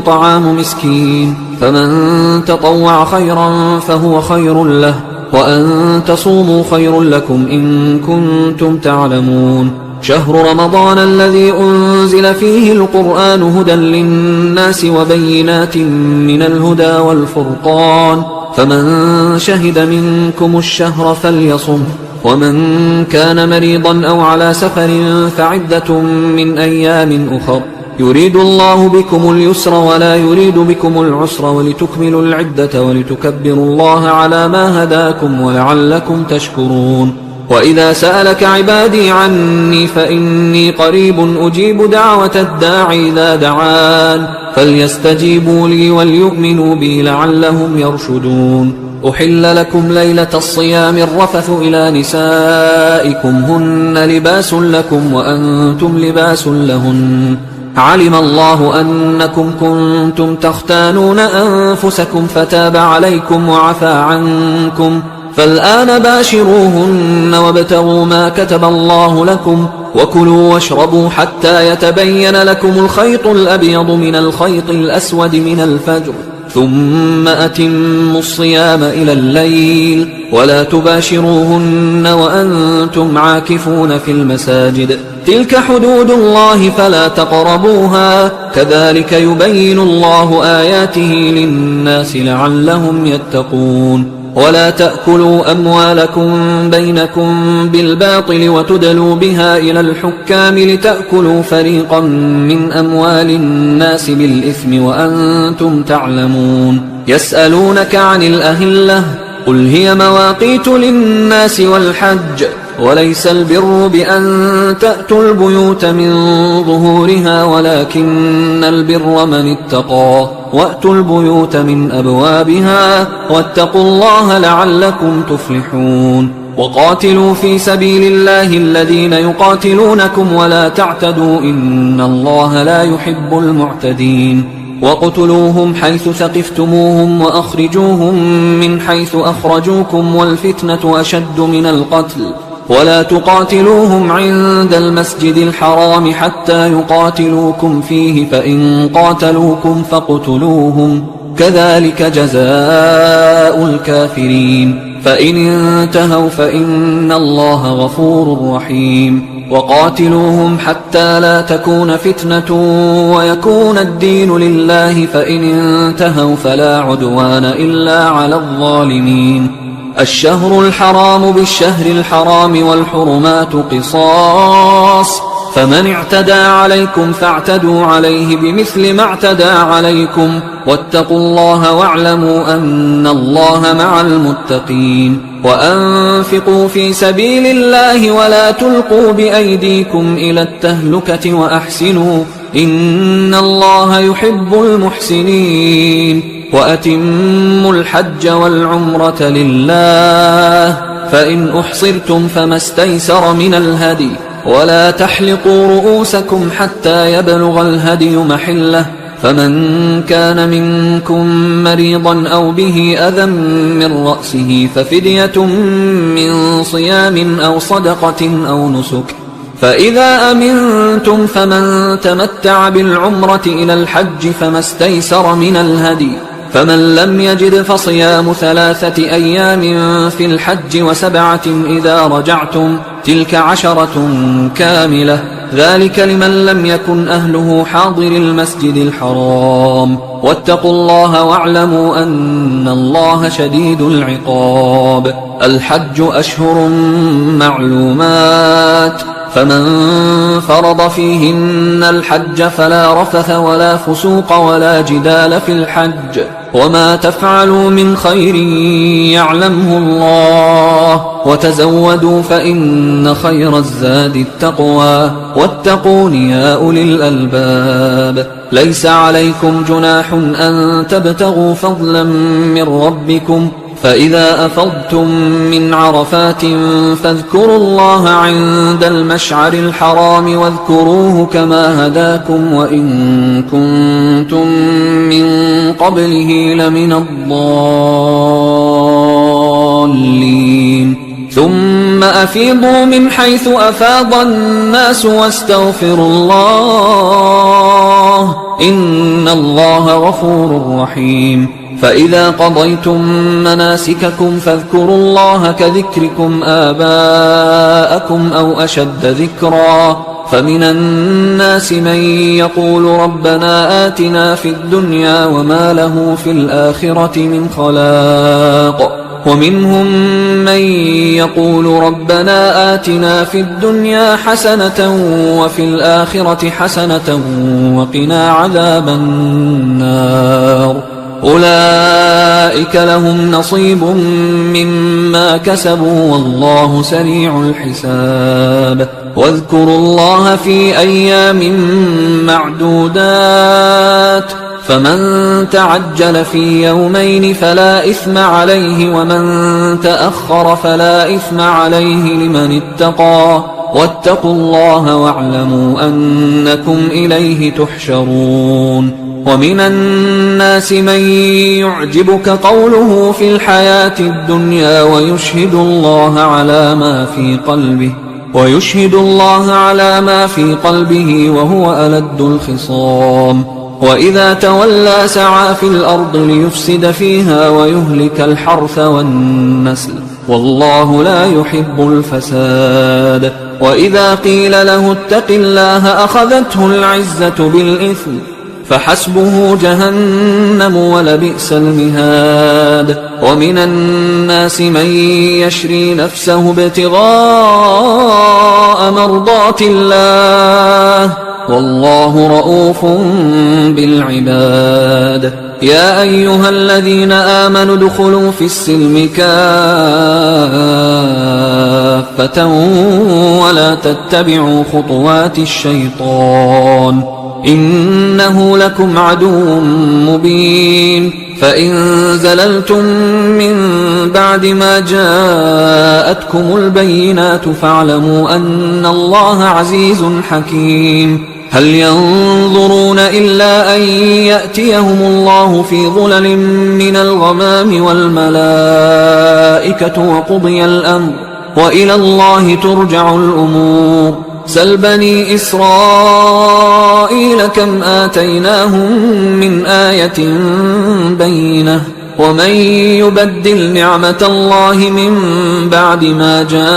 طعام مسكين، فمن تطوع خيرا فهو خير له، وأن تصوموا خير لكم إن كنتم تعلمون. شهر رمضان الذي أنزل فيه القرآن هدى للناس وبينات من الهدى والفرقان، فمن شهد منكم الشهر فليصم، ومن كان مريضا أو على سفر فعدة من أيام أخر، يريد الله بكم اليسر ولا يريد بكم العسر ولتكملوا العدة ولتكبروا الله على ما هداكم ولعلكم تشكرون. وإذا سألك عبادي عني فإني قريب أجيب دعوة الداعي إذا دعان، فليستجيبوا لي وليؤمنوا بي لعلهم يرشدون. أحل لكم ليلة الصيام الرفث إلى نسائكم هن لباس لكم وأنتم لباس لهن، علم الله أنكم كنتم تختانون أنفسكم فتاب عليكم وعفى عنكم، فالآن باشروهن وابتغوا ما كتب الله لكم، وكلوا واشربوا حتى يتبين لكم الخيط الأبيض من الخيط الأسود من الفجر، ثم أتموا الصيام إلى الليل، ولا تباشروهن وأنتم عاكفون في المساجد، تلك حدود الله فلا تقربوها، كذلك يبين الله آياته للناس لعلهم يتقون. ولا تأكلوا أموالكم بينكم بالباطل وتدلوا بها إلى الحكام لتأكلوا فريقا من أموال الناس بالإثم وأنتم تعلمون. يسألونك عن الأهلة، قل هي مواقيت للناس والحج، وليس البر بأن تأتوا البيوت من ظهورها ولكن البر من اتقى، وأتوا البيوت من أبوابها واتقوا الله لعلكم تفلحون. وقاتلوا في سبيل الله الذين يقاتلونكم ولا تعتدوا إن الله لا يحب المعتدين. وقتلوهم حيث ثقفتموهم وأخرجوهم من حيث أخرجوكم والفتنة أشد من القتل، ولا تقاتلوهم عند المسجد الحرام حتى يقاتلوكم فيه، فإن قاتلوكم فاقتلوهم، كذلك جزاء الكافرين، فإن انتهوا فإن الله غفور رحيم. وقاتلوهم حتى لا تكون فتنة ويكون الدين لله، فإن انتهوا فلا عدوان إلا على الظالمين. الشهر الحرام بالشهر الحرام والحرمات قصاص، فمن اعتدى عليكم فاعتدوا عليه بمثل ما اعتدى عليكم، واتقوا الله واعلموا أن الله مع المتقين. وأنفقوا في سبيل الله ولا تلقوا بأيديكم إلى التهلكة وأحسنوا إن الله يحب المحسنين. وأتموا الحج والعمرة لله، فإن أحصرتم فما استيسر من الهدي، ولا تحلقوا رؤوسكم حتى يبلغ الهدي محله، فمن كان منكم مريضا أو به أذى من رأسه ففدية من صيام أو صدقة أو نسك، فإذا أمنتم فمن تمتع بالعمرة إلى الحج فما استيسر من الهدي، فمن لم يجد فصيام 3 أيام في الحج و7 إذا رجعتم، تلك 10 كاملة، ذلك لمن لم يكن أهله حاضر المسجد الحرام. واتقوا الله واعلموا أن الله شديد العقاب. الحج أشهر معلومات، فمن فرض فيهن الحج فلا رفث ولا فسوق ولا جدال في الحج، وما تفعلوا من خير يعلمه الله، وتزودوا فإن خير الزاد التقوى، واتقون يا أولي الألباب. ليس عليكم جناح أن تبتغوا فضلا من ربكم، فإذا أفضتم من عرفات فاذكروا الله عند المشعر الحرام واذكروه كما هداكم وإن كنتم من قبله لمن الضالين. ثم أفيضوا من حيث أفاض الناس واستغفروا الله إن الله غفور رحيم فإذا قضيتم مناسككم فاذكروا الله كذكركم آباءكم أو أشد ذكرا فمن الناس من يقول ربنا آتنا في الدنيا وما له في الآخرة من خلاق ومنهم من يقول ربنا آتنا في الدنيا حسنة وفي الآخرة حسنة وقنا عذاب النار أولئك لهم نصيب مما كسبوا والله سريع الحساب واذكروا الله في أيام معدودات فمن تعجل في يومين فلا إثم عليه ومن تأخر فلا إثم عليه لمن اتقى واتقوا الله واعلموا أنكم إليه تحشرون ومن الناس من يعجبك قوله في الحياة الدنيا ويشهد الله على ما في قلبه وهو ألد الخصام وإذا تولى سعى في الأرض ليفسد فيها ويهلك الحرث والنسل والله لا يحب الفساد وإذا قيل له اتق الله أخذته العزة بالإثم فحسبه جهنم ولبئس المهاد ومن الناس من يشري نفسه ابتغاء مرضات الله والله رؤوف بالعباد يا أيها الذين آمنوا ادخلوا في السلم كافة ولا تتبعوا خطوات الشيطان إنه لكم عدو مبين فإن زللتم من بعد ما جاءتكم البينات فاعلموا أن الله عزيز حكيم هل ينظرون إلا أن يأتيهم الله في ظلل من الغمام والملائكة وقضي الأمر وإلى الله ترجع الأمور سل بني إسرائيل كم آتيناهم من آية بينة ومن يبدل نعمة الله من بعد ما جاءته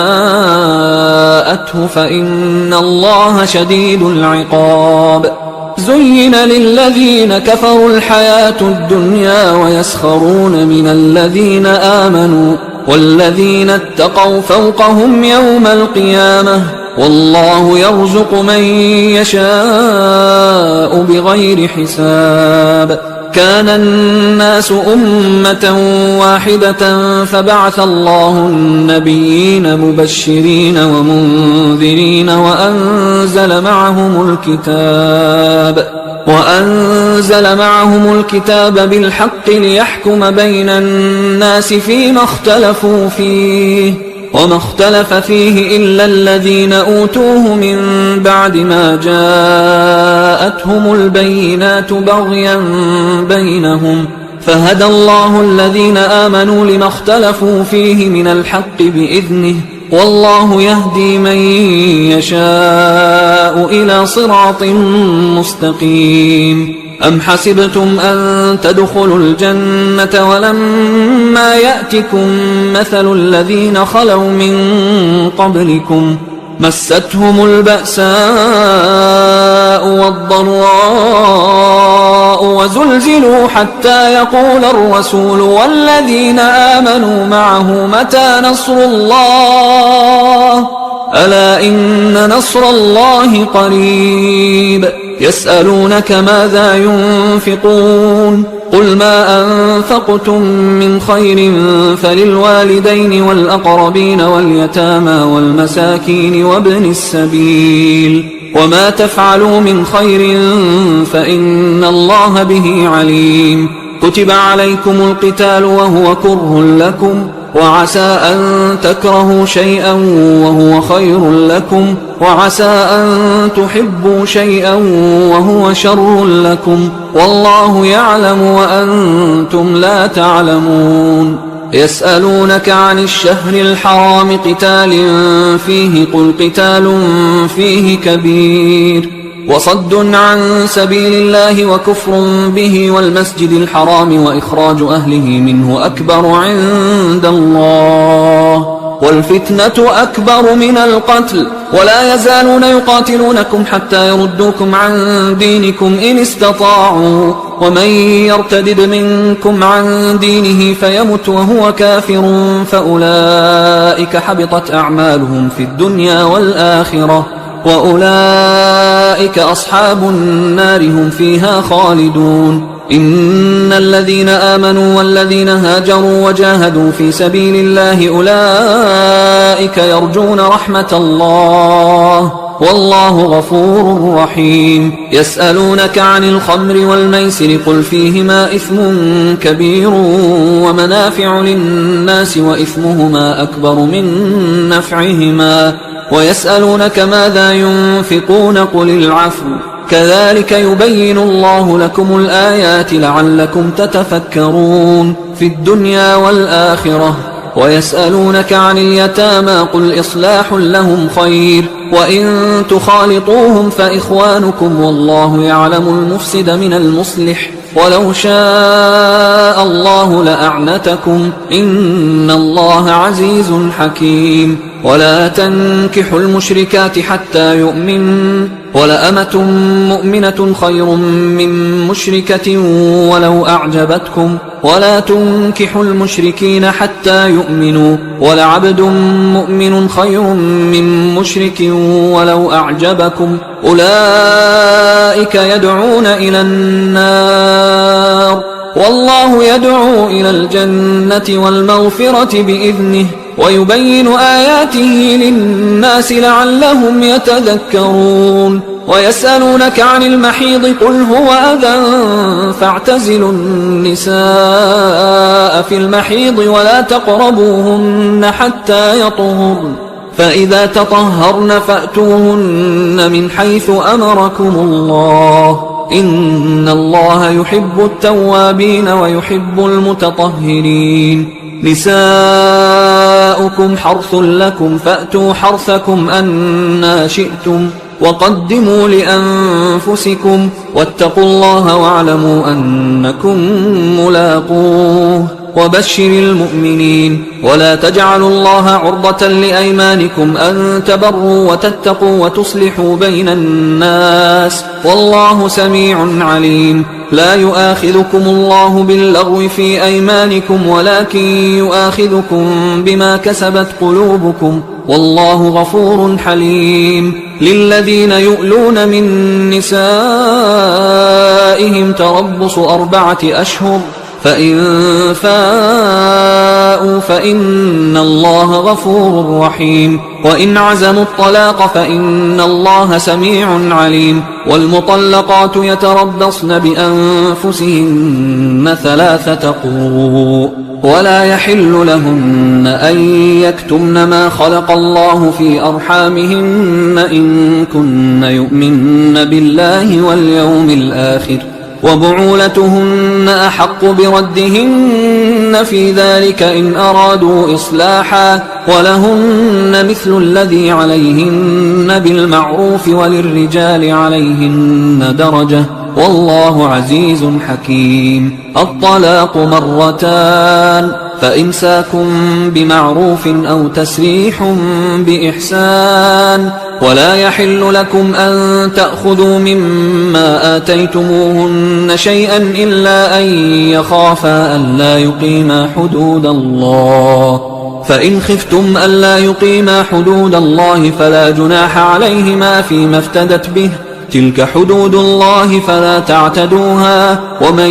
فإن الله شديد العقاب زين للذين كفروا الحياة الدنيا ويسخرون من الذين آمنوا والذين اتقوا فوقهم يوم القيامة والله يرزق من يشاء بغير حساب كان الناس أمة واحدة فبعث الله النبيين مبشرين ومنذرين وأنزل معهم الكتاب بالحق ليحكم بين الناس فيما اختلفوا فيه وما اختلف فيه إلا الذين أوتوه من بعد ما جاءتهم البينات بغيا بينهم فهدى الله الذين آمنوا لما اختلفوا فيه من الحق بإذنه والله يهدي من يشاء إلى صراط مستقيم أم حسبتم أن تدخلوا الجنة ولما يأتكم مثل الذين خلوا من قبلكم مستهم البأساء والضراء وزلزلوا حتى يقول الرسول والذين آمنوا معه متى نصر الله ألا إن نصر الله قريب يسألونك ماذا ينفقون قل ما أنفقتم من خير فللوالدين والأقربين واليتامى والمساكين وابن السبيل وما تفعلوا من خير فإن الله به عليم كتب عليكم القتال وهو كره لكم وعسى أن تكرهوا شيئا وهو خير لكم، وعسى أن تحبوا شيئا وهو شر لكم، والله يعلم وأنتم لا تعلمون. يسألونك عن الشهر الحرام قتال فيه، قل قتال فيه كبير، وصد عن سبيل الله وكفر به والمسجد الحرام وإخراج أهله منه أكبر عند الله، والفتنة أكبر من القتل، ولا يزالون يقاتلونكم حتى يردوكم عن دينكم إن استطاعوا، ومن يرتدد منكم عن دينه فيمت وهو كافر فأولئك حبطت أعمالهم في الدنيا والآخرة، وأولئك أصحاب النار هم فيها خالدون. إن الذين آمنوا والذين هاجروا وجاهدوا في سبيل الله أولئك يرجون رحمة الله، والله غفور رحيم. يسألونك عن الخمر والميسر قل فيهما إثم كبير ومنافع للناس وإثمهما أكبر من نفعهما، ويسألونك ماذا ينفقون قل العفو، كذلك يبين الله لكم الآيات لعلكم تتفكرون في الدنيا والآخرة. ويسألونك عن اليتامى قل إصلاح لهم خير، وإن تخالطوهم فإخوانكم والله يعلم المفسد من المصلح، ولو شاء الله لأعنتكم إن الله عزيز حكيم. ولا تنكحوا المشركات حتى يؤمنوا، ولأمة مؤمنة خير من مشركة ولو أعجبتكم، ولا تنكحوا المشركين حتى يؤمنوا، ولعبد مؤمن خير من مشرك ولو أعجبكم، أولئك يدعون إلى النار والله يدعو إلى الجنة والمغفرة بإذنه، ويبين آياته للناس لعلهم يتذكرون. ويسألونك عن المحيض قل هو أذى فاعتزلوا النساء في المحيض ولا تقربوهن حتى يطهرن، فإذا تطهرن فأتوهن من حيث أمركم الله، إن الله يحب التوابين ويحب المتطهرين. نساؤكم حرث لكم فأتوا حرثكم أنى شئتم، وقدموا لأنفسكم واتقوا الله واعلموا أنكم ملاقوه، وبشر المؤمنين. ولا تجعلوا الله عرضة لأيمانكم أن تبروا وتتقوا وتصلحوا بين الناس، والله سميع عليم. لا يؤاخذكم الله باللغو في أيمانكم ولكن يؤاخذكم بما كسبت قلوبكم، والله غفور حليم. للذين يؤلون من نسائهم تربص 4 أشهر، فإن فاءوا فإن الله غفور رحيم، وإن عزموا الطلاق فإن الله سميع عليم. والمطلقات يتربصن بأنفسهن 3 قروء، ولا يحل لهن أن يكتمن ما خلق الله في أرحامهن إن كن يؤمن بالله واليوم الآخر، وبعولتهن أحق بردهن في ذلك إن أرادوا إصلاحا، ولهن مثل الذي عليهن بالمعروف وللرجال عليهن درجة، والله عزيز حكيم. الطلاق 2، فإمساك بمعروف أو تسريح بإحسان، ولا يحل لكم أن تأخذوا مما آتيتموهن شيئا إلا أن يخافا ألا يقيما حدود الله، فإن خفتم ألا يقيما حدود الله فلا جناح عليهما فيما افتدت به، تلك حدود الله فلا تعتدوها، ومن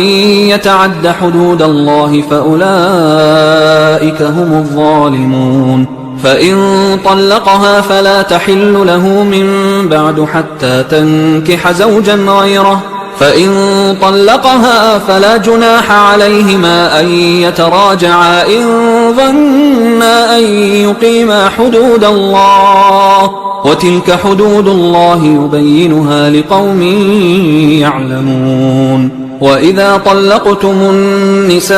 يتعد حدود الله فأولئك هم الظالمون. فإن طلقها فلا تحل له من بعد حتى تنكح زوجا غيره، فإن طلقها فلا جناح عليهما أن يتراجعا إن ظنا أن يقيما حدود الله، وتلك حدود الله يبينها لقوم يعلمون. وإذا طلقتم النساء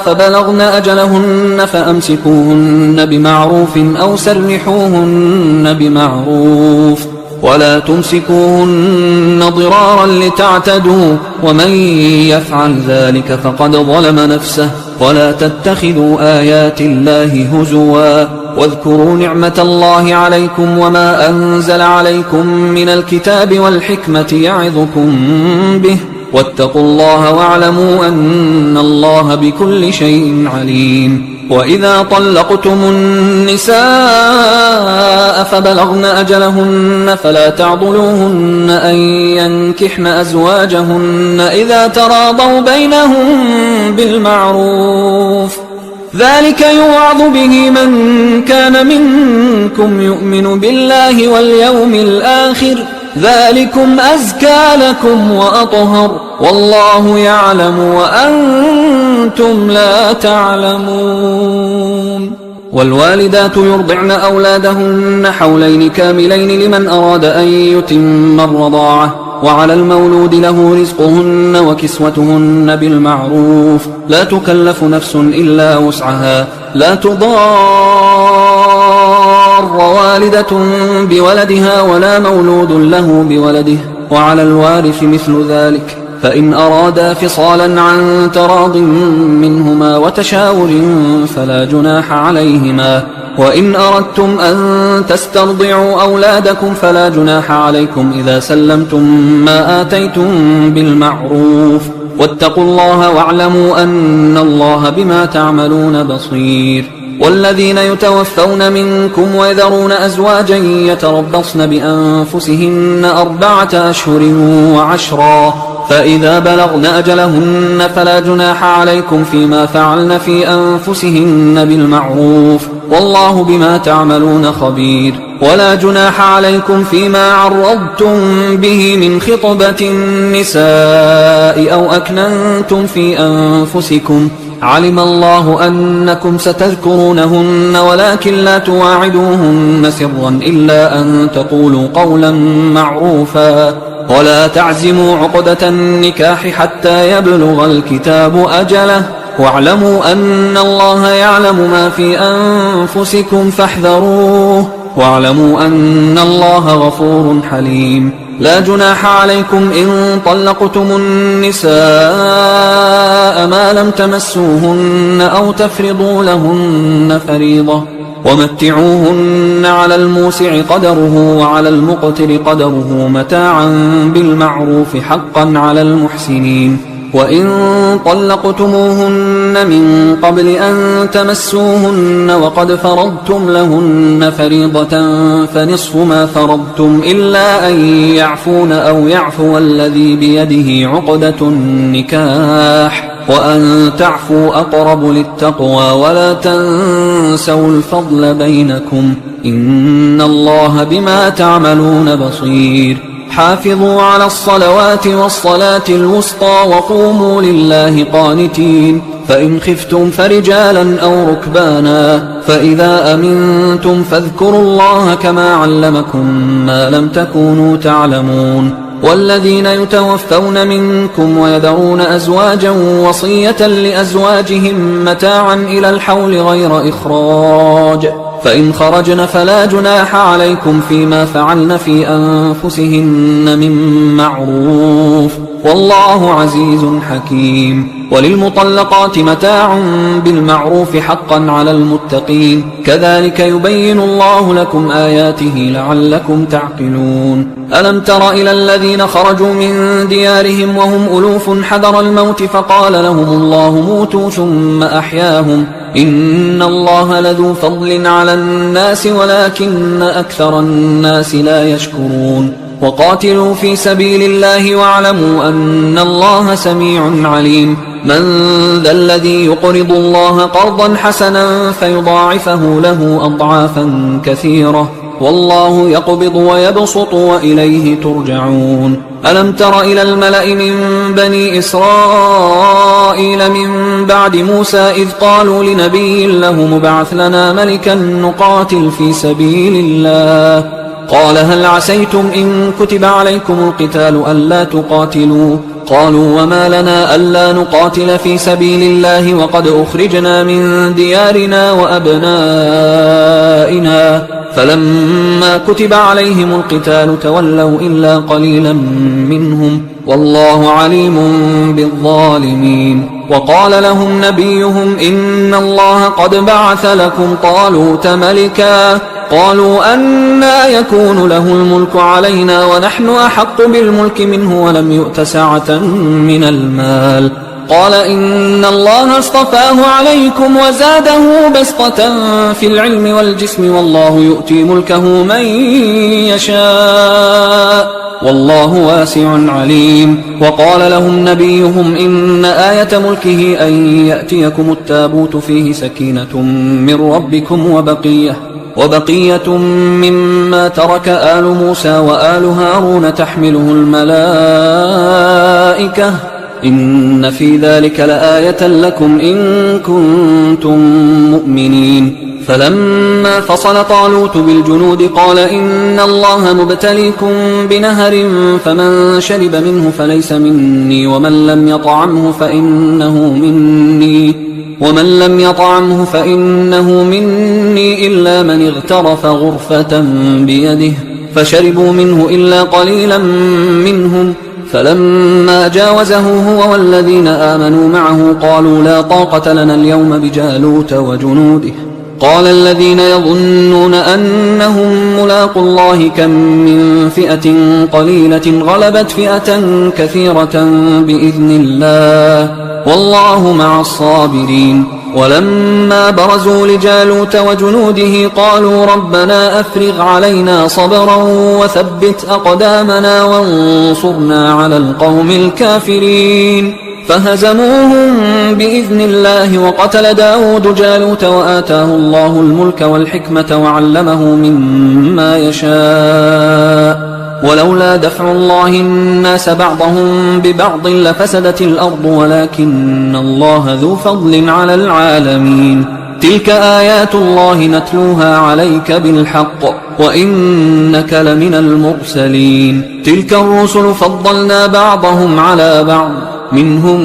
فبلغن أجلهن فأمسكوهن بمعروف أو سرحوهن بمعروف، ولا تمسكوهن ضرارا لتعتدوا، ومن يفعل ذلك فقد ظلم نفسه. ولا تتخذوا آيات الله هزوا، واذكروا نعمة الله عليكم وما أنزل عليكم من الكتاب والحكمة يعظكم به، واتقوا الله واعلموا أن الله بكل شيء عليم. وإذا طلقتم النساء فبلغن أجلهن فلا تعضلوهن أن ينكحن أزواجهن إذا تراضوا بينهم بالمعروف، ذلك يوعظ به من كان منكم يؤمن بالله واليوم الآخر، ذلكم أزكى لكم وأطهر، والله يعلم وأنتم لا تعلمون. والوالدات يرضعن أولادهن حولين كاملين لمن أراد أن يتم الرضاعة، وعلى المولود له رزقهن وكسوتهن بالمعروف، لا تكلف نفس إلا وسعها، لا تضار والدة بولدها ولا مولود له بولده، وعلى الوارث مثل ذلك، فإن أرادا فصالا عن تراض منهما وتشاور فلا جناح عليهما. وإن أردتم أن تسترضعوا أولادكم فلا جناح عليكم إذا سلمتم ما آتيتم بالمعروف، واتقوا الله واعلموا أن الله بما تعملون بصير. والذين يتوفون منكم ويذرون أزواجا يتربصن بأنفسهن 4 أشهر و10، فإذا بلغن أجلهن فلا جناح عليكم فيما فعلن في أنفسهن بالمعروف، والله بما تعملون خبير. ولا جناح عليكم فيما عرضتم به من خطبة النساء أو أكننتم في أنفسكم، علم الله أنكم ستذكرونهن ولكن لا تواعدوهن سرا إلا أن تقولوا قولا معروفا، ولا تعزموا عقدة النكاح حتى يبلغ الكتاب أجله، واعلموا أن الله يعلم ما في أنفسكم فاحذروه، واعلموا أن الله غفور حليم. لا جناح عليكم إن طلقتم النساء ما لم تمسوهن أو تفرضوا لهن فريضة، ومتعوهن على الموسع قدره وعلى المقتر قدره متاعا بالمعروف حقا على المحسنين. وإن طلقتموهن من قبل أن تمسوهن وقد فرضتم لهن فريضة فنصف ما فرضتم إلا أن يعفون أو يعفو الذي بيده عقدة النكاح، وأن تعفوا أقرب للتقوى، ولا تنسوا الفضل بينكم، إن الله بما تعملون بصير. حافظوا على الصلوات والصلاة الوسطى وقوموا لله قانتين، فإن خفتم فرجالا أو ركبانا، فإذا أمنتم فاذكروا الله كما علمكم ما لم تكونوا تعلمون. والذين يتوفون منكم ويذرون أزواجا وصية لأزواجهم متاعا إلى الحول غير إخراج، فإن خرجن فلا جناح عليكم فيما فعلن في أنفسهن من معروف، والله عزيز حكيم. وللمطلقات متاع بالمعروف حقا على المتقين، كذلك يبين الله لكم آياته لعلكم تعقلون. ألم تر إلى الذين خرجوا من ديارهم وهم ألوف حذر الموت فقال لهم الله موتوا ثم أحياهم، إن الله لذو فضل على الناس ولكن أكثر الناس لا يشكرون. وقاتلوا في سبيل الله واعلموا أن الله سميع عليم. من ذا الذي يقرض الله قرضا حسنا فيضاعفه له أضعافا كثيرة والله يقبض ويبسط وإليه ترجعون. ألم تر إلى الملأ من بني إسرائيل من بعد موسى إذ قالوا لنبي له مبعث لنا ملكا نقاتل في سبيل الله قال هل عسيتم إن كتب عليكم القتال ألا تقاتلوا قالوا وما لنا ألا نقاتل في سبيل الله وقد أخرجنا من ديارنا وأبنائنا فلما كتب عليهم القتال تولوا إلا قليلا منهم والله عليم بالظالمين. وقال لهم نبيهم إن الله قد بعث لكم طالوت ملكا قالوا أنى يكون له الملك علينا ونحن أحق بالملك منه ولم يؤت سعة من المال قال إن الله اصطفاه عليكم وزاده بسطة في العلم والجسم والله يؤتي ملكه من يشاء والله واسع عليم. وقال لهم نبيهم إن آية ملكه أن يأتيكم التابوت فيه سكينة من ربكم وبقية مما ترك آل موسى وآل هارون تحمله الملائكة إن في ذلك لآية لكم إن كنتم مؤمنين. فلما فصل طالوت بالجنود قال إن الله مبتليكم بنهر فمن شرب منه فليس مني ومن لم يطعمه فإنه مني إلا من اغترف غرفة بيده فشربوا منه إلا قليلا منهم فلما جاوزه هو والذين آمنوا معه قالوا لا طاقة لنا اليوم بجالوت وجنوده قال الذين يظنون أنهم ملاقوا الله كم من فئة قليلة غلبت فئة كثيرة بإذن الله والله مع الصابرين. ولما برزوا لجالوت وجنوده قالوا ربنا أفرغ علينا صبرا وثبت أقدامنا وانصرنا على القوم الكافرين فهزموهم بإذن الله. وقتل داود جالوت وآتاه الله الملك والحكمة وعلمه مما يشاء ولولا دفع الله الناس بعضهم ببعض لفسدت الأرض ولكن الله ذو فضل على العالمين. تلك آيات الله نتلوها عليك بالحق وإنك لمن المرسلين. تلك الرسل فضلنا بعضهم على بعض منهم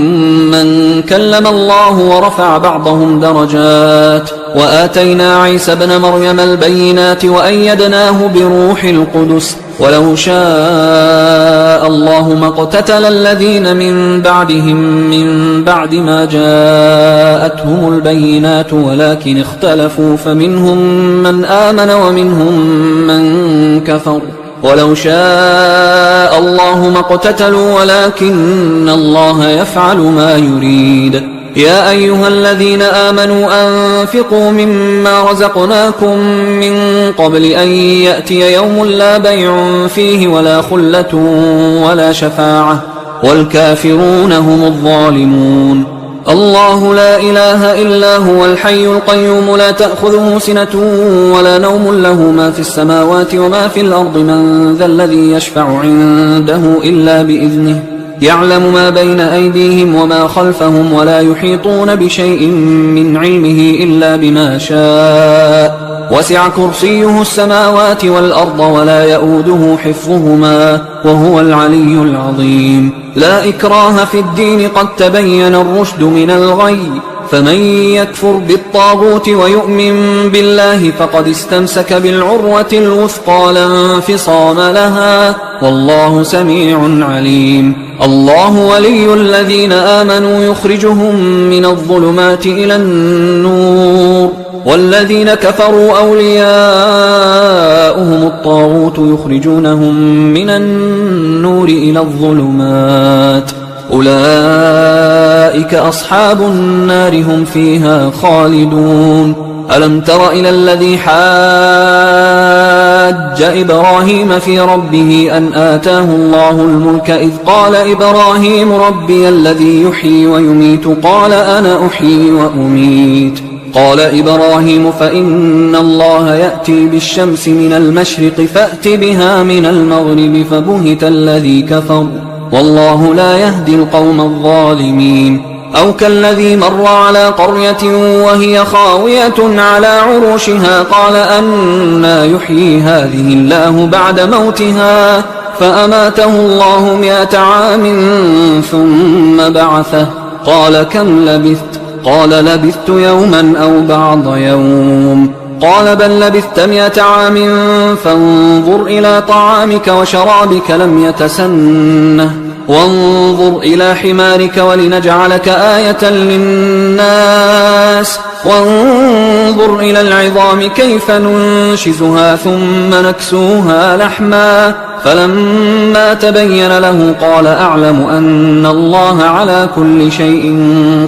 من كلم الله ورفع بعضهم درجات وآتينا عيسى ابن مريم البينات وأيدناه بروح القدس ولو شاء الله ما اقتتل الذين من بعدهم من بعد ما جاءتهم البينات ولكن اختلفوا فمنهم من آمن ومنهم من كفر ولو شاء الله ما اقتتلوا ولكن الله يفعل ما يريد. يا أيها الذين آمنوا أنفقوا مما رزقناكم من قبل أن يأتي يوم لا بيع فيه ولا خلة ولا شفاعة والكافرون هم الظالمون. الله لا إله إلا هو الحي القيوم لا تأخذه سنة ولا نوم له ما في السماوات وما في الأرض من ذا الذي يشفع عنده إلا بإذنه يعلم ما بين أيديهم وما خلفهم ولا يحيطون بشيء من علمه إلا بما شاء وسع كرسيه السماوات والأرض ولا يؤوده حفظهما وهو العلي العظيم. لا إكراه في الدين قد تبين الرشد من الغي فمن يكفر بالطاغوت ويؤمن بالله فقد استمسك بالعروة الوثقى لا انفصام لها والله سميع عليم. الله ولي الذين آمنوا يخرجهم من الظلمات إلى النور والذين كفروا أولياؤهم الطاغوت يخرجونهم من النور إلى الظلمات أولئك أصحاب النار هم فيها خالدون. ألم تر إلى الذي حاج إبراهيم في ربه أن آتاه الله الملك إذ قال إبراهيم ربي الذي يحيي ويميت قال أنا أحيي وأميت قال إبراهيم فإن الله يأتي بالشمس من المشرق فأت بها من المغرب فبهت الذي كفر والله لا يهدي القوم الظالمين أو كالذي مر على قرية وهي خاوية على عروشها قال أنى يحيي هذه الله بعد موتها فأماته الله 100 عام ثم بعثه قال كم لبثت قال لبثت يوما أو بعض يوم قال بل لبثت 100 عام فانظر إلى طعامك وشرابك لم يتسنه وانظر إلى حمارك ولنجعلك آية للناس وانظر إلى العظام كيف ننشزها ثم نكسوها لحما فلما تبين له قال أعلم أن الله على كل شيء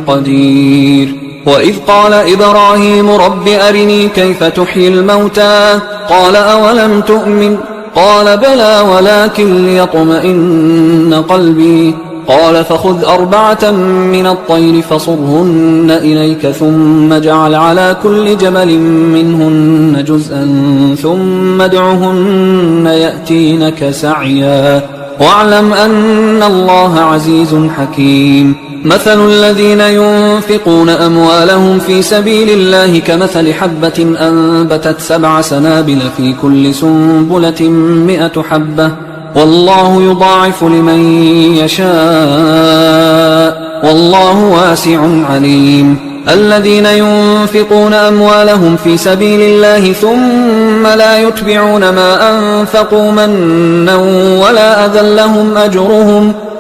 قدير وإذ قال إبراهيم رب أرني كيف تحيي الموتى قال أولم تؤمن قال بلى ولكن ليطمئن قلبي قال فخذ 4 من الطير فصرهن إليك ثم اجعل على كل جبل منهن جزءا ثم ادعهن يأتينك سعيا واعلم أن الله عزيز حكيم مثل الذين ينفقون أموالهم في سبيل الله كمثل حبة أنبتت 7 سنابل في كل سنبلة 100 حبة والله يضاعف لمن يشاء والله واسع عليم الذين ينفقون أموالهم في سبيل الله ثم لا يتبعون ما أنفقوا منا ولا أذى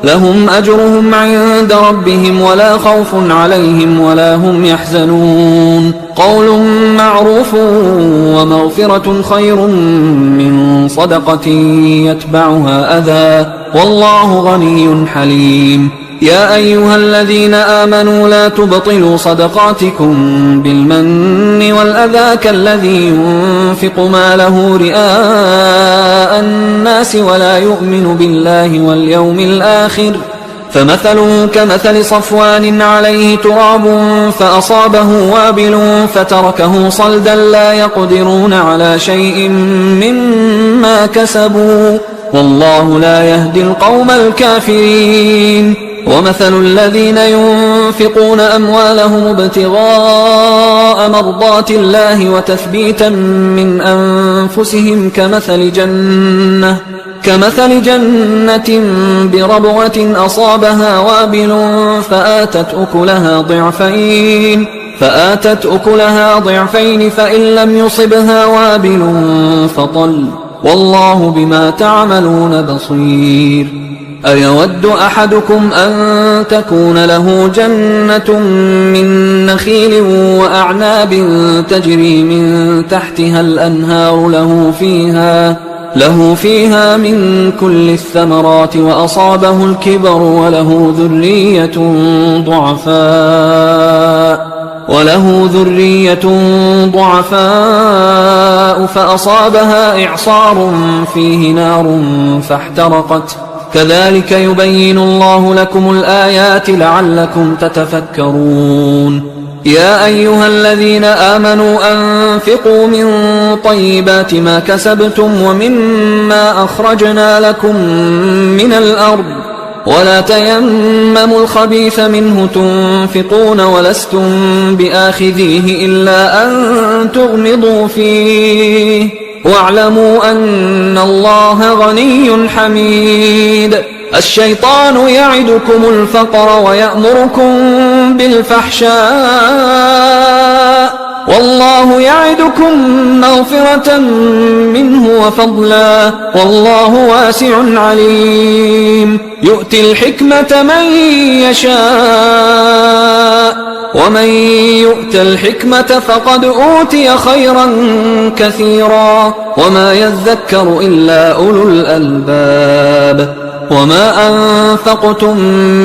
لهم أجرهم عند ربهم ولا خوف عليهم ولا هم يحزنون قول معروف ومغفرة خير من صدقة يتبعها أذى والله غني حليم يا أيها الذين آمنوا لا تبطلوا صدقاتكم بالمن والأذى كالذي ينفق ماله رئاء الناس ولا يؤمن بالله واليوم الآخر فمثله كمثل صفوان عليه تراب فأصابه وابل فتركه صلدا لا يقدرون على شيء مما كسبوا والله لا يهدي القوم الكافرين ومثل الذين ينفقون أموالهم ابتغاء مرضات الله وتثبيتا من أنفسهم كمثل جنة بربوة أصابها وابل فآتت أكلها ضعفين فإن لم يصبها وابل فطل والله بما تعملون بصير أيود أحدكم أن تكون له جنة من نخيل وأعناب تجري من تحتها الأنهار له فيها من كل الثمرات وأصابه الكبر وله ذرية ضعفاء فأصابها إعصار فيه نار فاحترقت كذلك يبين الله لكم الآيات لعلكم تتفكرون يا أيها الذين آمنوا أنفقوا من طيبات ما كسبتم ومما أخرجنا لكم من الأرض ولا تيمموا الخبيث منه تنفقون ولستم بآخذيه إلا أن تغمضوا فيه واعلموا أن الله غني حميد الشيطان يعدكم الفقر ويأمركم بالفحشاء والله يعدكم مغفرة منه وفضلا والله واسع عليم يؤتي الحكمة من يشاء ومن يؤت الحكمة فقد أوتي خيرا كثيرا وما يذكر إلا أولو الألباب وما أنفقتم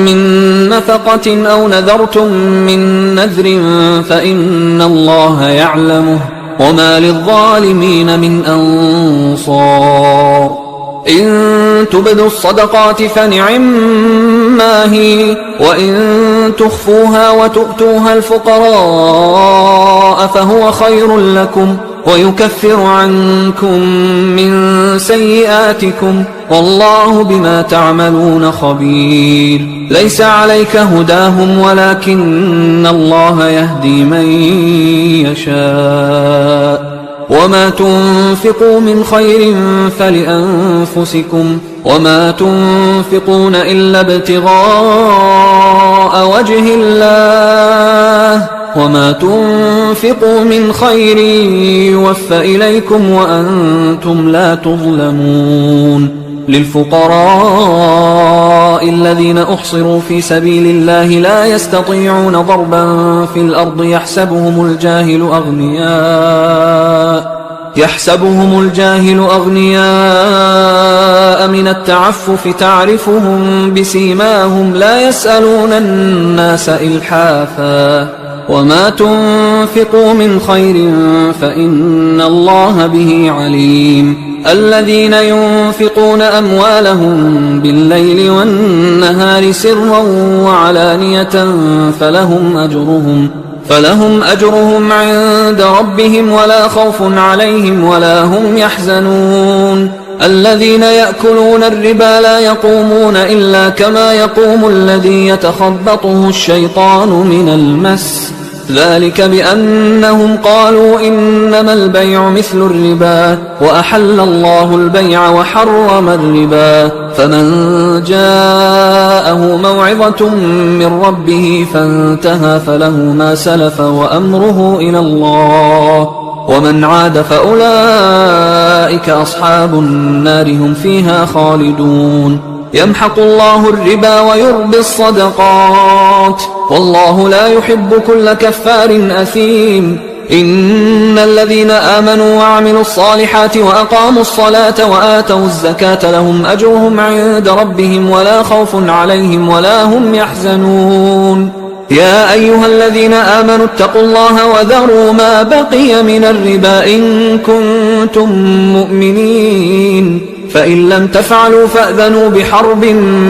من نفقة أو نذرتم من نذر فإن الله يعلمه وما للظالمين من أنصار إن تبدوا الصدقات فنعما هي، وإن تخفوها وتؤتوها الفقراء فهو خير لكم ويكفر عنكم من سيئاتكم والله بما تعملون خبير. ليس عليك هداهم ولكن الله يهدي من يشاء. وما تنفقوا من خير فلأنفسكم وما تنفقون إلا ابتغاء وجه الله وما تنفقوا من خير يوفى إليكم وأنتم لا تظلمون. للفقراء الذين أحصروا في سبيل الله لا يستطيعون ضربا في الأرض يحسبهم الجاهل أغنياء من التعفف تعرفهم بسيماهم لا يسألون الناس إلحافا. وما تنفقوا من خير فإن الله به عليم. الذين ينفقون أموالهم بالليل والنهار سرا وعلانية فلهم أجرهم عند ربهم ولا خوف عليهم ولا هم يحزنون. الذين يأكلون الربا لا يقومون إلا كما يقوم الذي يتخبطه الشيطان من المس، ذلك بأنهم قالوا إنما البيع مثل الربا وأحل الله البيع وحرم الربا. فمن جاءه موعظة من ربه فانتهى فله ما سلف وأمره إلى الله ومن عاد فأولئك أصحاب النار هم فيها خالدون. يمحق الله الربا ويربي الصدقات والله لا يحب كل كفار أثيم. إن الذين آمنوا وعملوا الصالحات وأقاموا الصلاة وآتوا الزكاة لهم أجرهم عند ربهم ولا خوف عليهم ولا هم يحزنون. يا أيها الذين آمنوا اتقوا الله وذروا ما بقي من الربا إن كنتم مؤمنين، فإن لم تفعلوا فأذنوا بحرب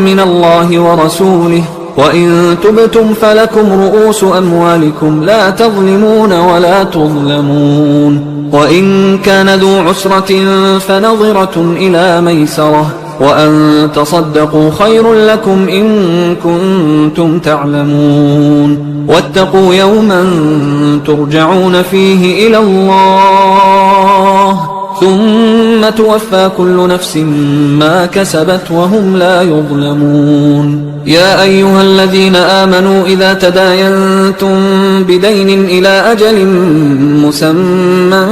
من الله ورسوله، وإن تبتم فلكم رؤوس أموالكم لا تظلمون ولا تظلمون. وإن كان ذو عسرة فنظرة إلى ميسرة وأن تصدقوا خير لكم إن كنتم تعلمون. واتقوا يوما ترجعون فيه إلى الله ثم توفى كل نفس ما كسبت وهم لا يظلمون. يا أيها الذين آمنوا إذا تداينتم بدين إلى أجل مسمى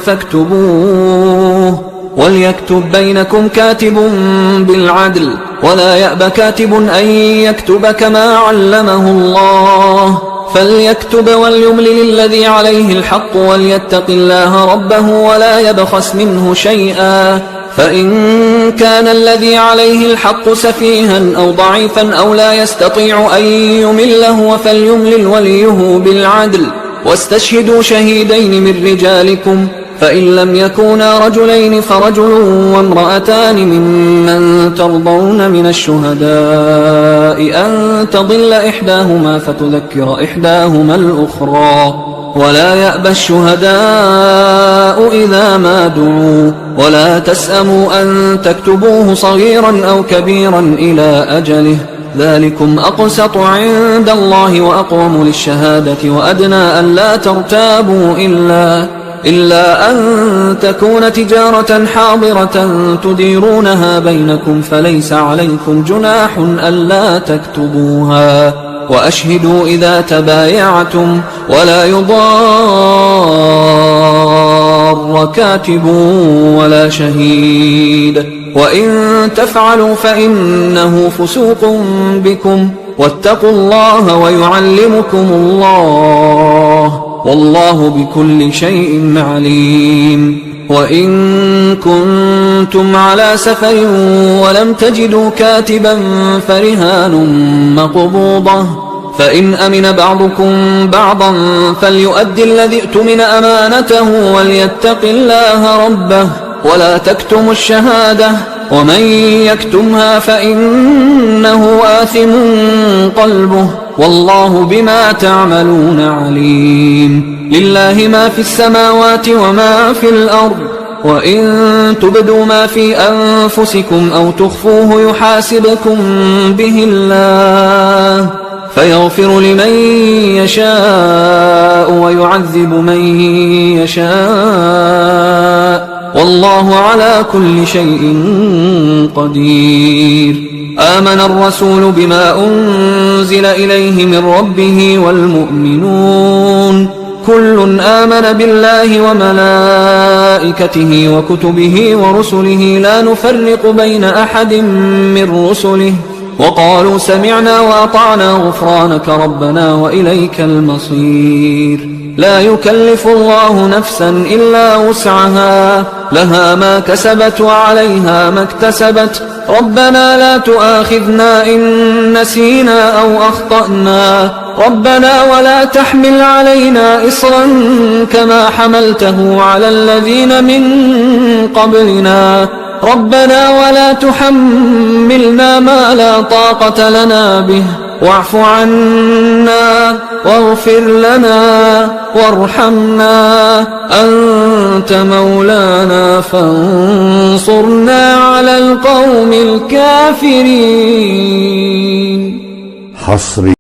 فاكتبوه وليكتب بينكم كاتب بالعدل ولا يأب كاتب أن يكتب كما علمه الله، فليكتب وليملل الذي عليه الحق وليتق الله ربه ولا يبخس منه شيئا، فإن كان الذي عليه الحق سفيها أو ضعيفا أو لا يستطيع أن يمله فليملل وليه بالعدل واستشهدوا شهيدين من رجالكم، فإن لم يكونا رجلين فرجل وامرأتان ممن ترضون من الشهداء أن تضل إحداهما فتذكر إحداهما الأخرى، ولا يأبى الشهداء إذا ما دعوا، ولا تسأموا أن تكتبوه صغيرا أو كبيرا إلى أجله، ذلكم أقسط عند الله وأقوم للشهادة وأدنى أن لا ترتابوا إلا أن تكون تجارة حاضرة تديرونها بينكم فليس عليكم جناح ألا تكتبوها، وأشهدوا إذا تبايعتم ولا يضار كاتب ولا شهيد، وإن تفعلوا فإنه فسوق بكم، واتقوا الله ويعلمكم الله والله بكل شيء عليم. وإن كنتم على سفر ولم تجدوا كاتبا فرهان مقبوضة، فإن أمن بعضكم بعضا فليؤدي الذي اؤتمن أمانته وليتق الله ربه ولا تكتموا الشهادة ومن يكتمها فإنه آثم قلبه والله بما تعملون عليم. لله ما في السماوات وما في الأرض، وإن تبدوا ما في أنفسكم أو تخفوه يحاسبكم به الله فيغفر لمن يشاء ويعذب من يشاء والله على كل شيء قدير. آمن الرسول بما أنزل إليه من ربه والمؤمنون كل آمن بالله وملائكته وكتبه ورسله لا نفرق بين أحد من رسله وقالوا سمعنا وأطعنا غفرانك ربنا وإليك المصير. لا يكلف الله نفسا إلا وسعها لها ما كسبت وعليها ما اكتسبت ربنا لا تؤاخذنا إن نسينا أو أخطأنا ربنا ولا تحمل علينا إصرا كما حملته على الذين من قبلنا ربنا ولا تحملنا ما لا طاقة لنا به واعف عنا واغفر لنا وارحمنا أنت مولانا فانصرنا على القوم الكافرين.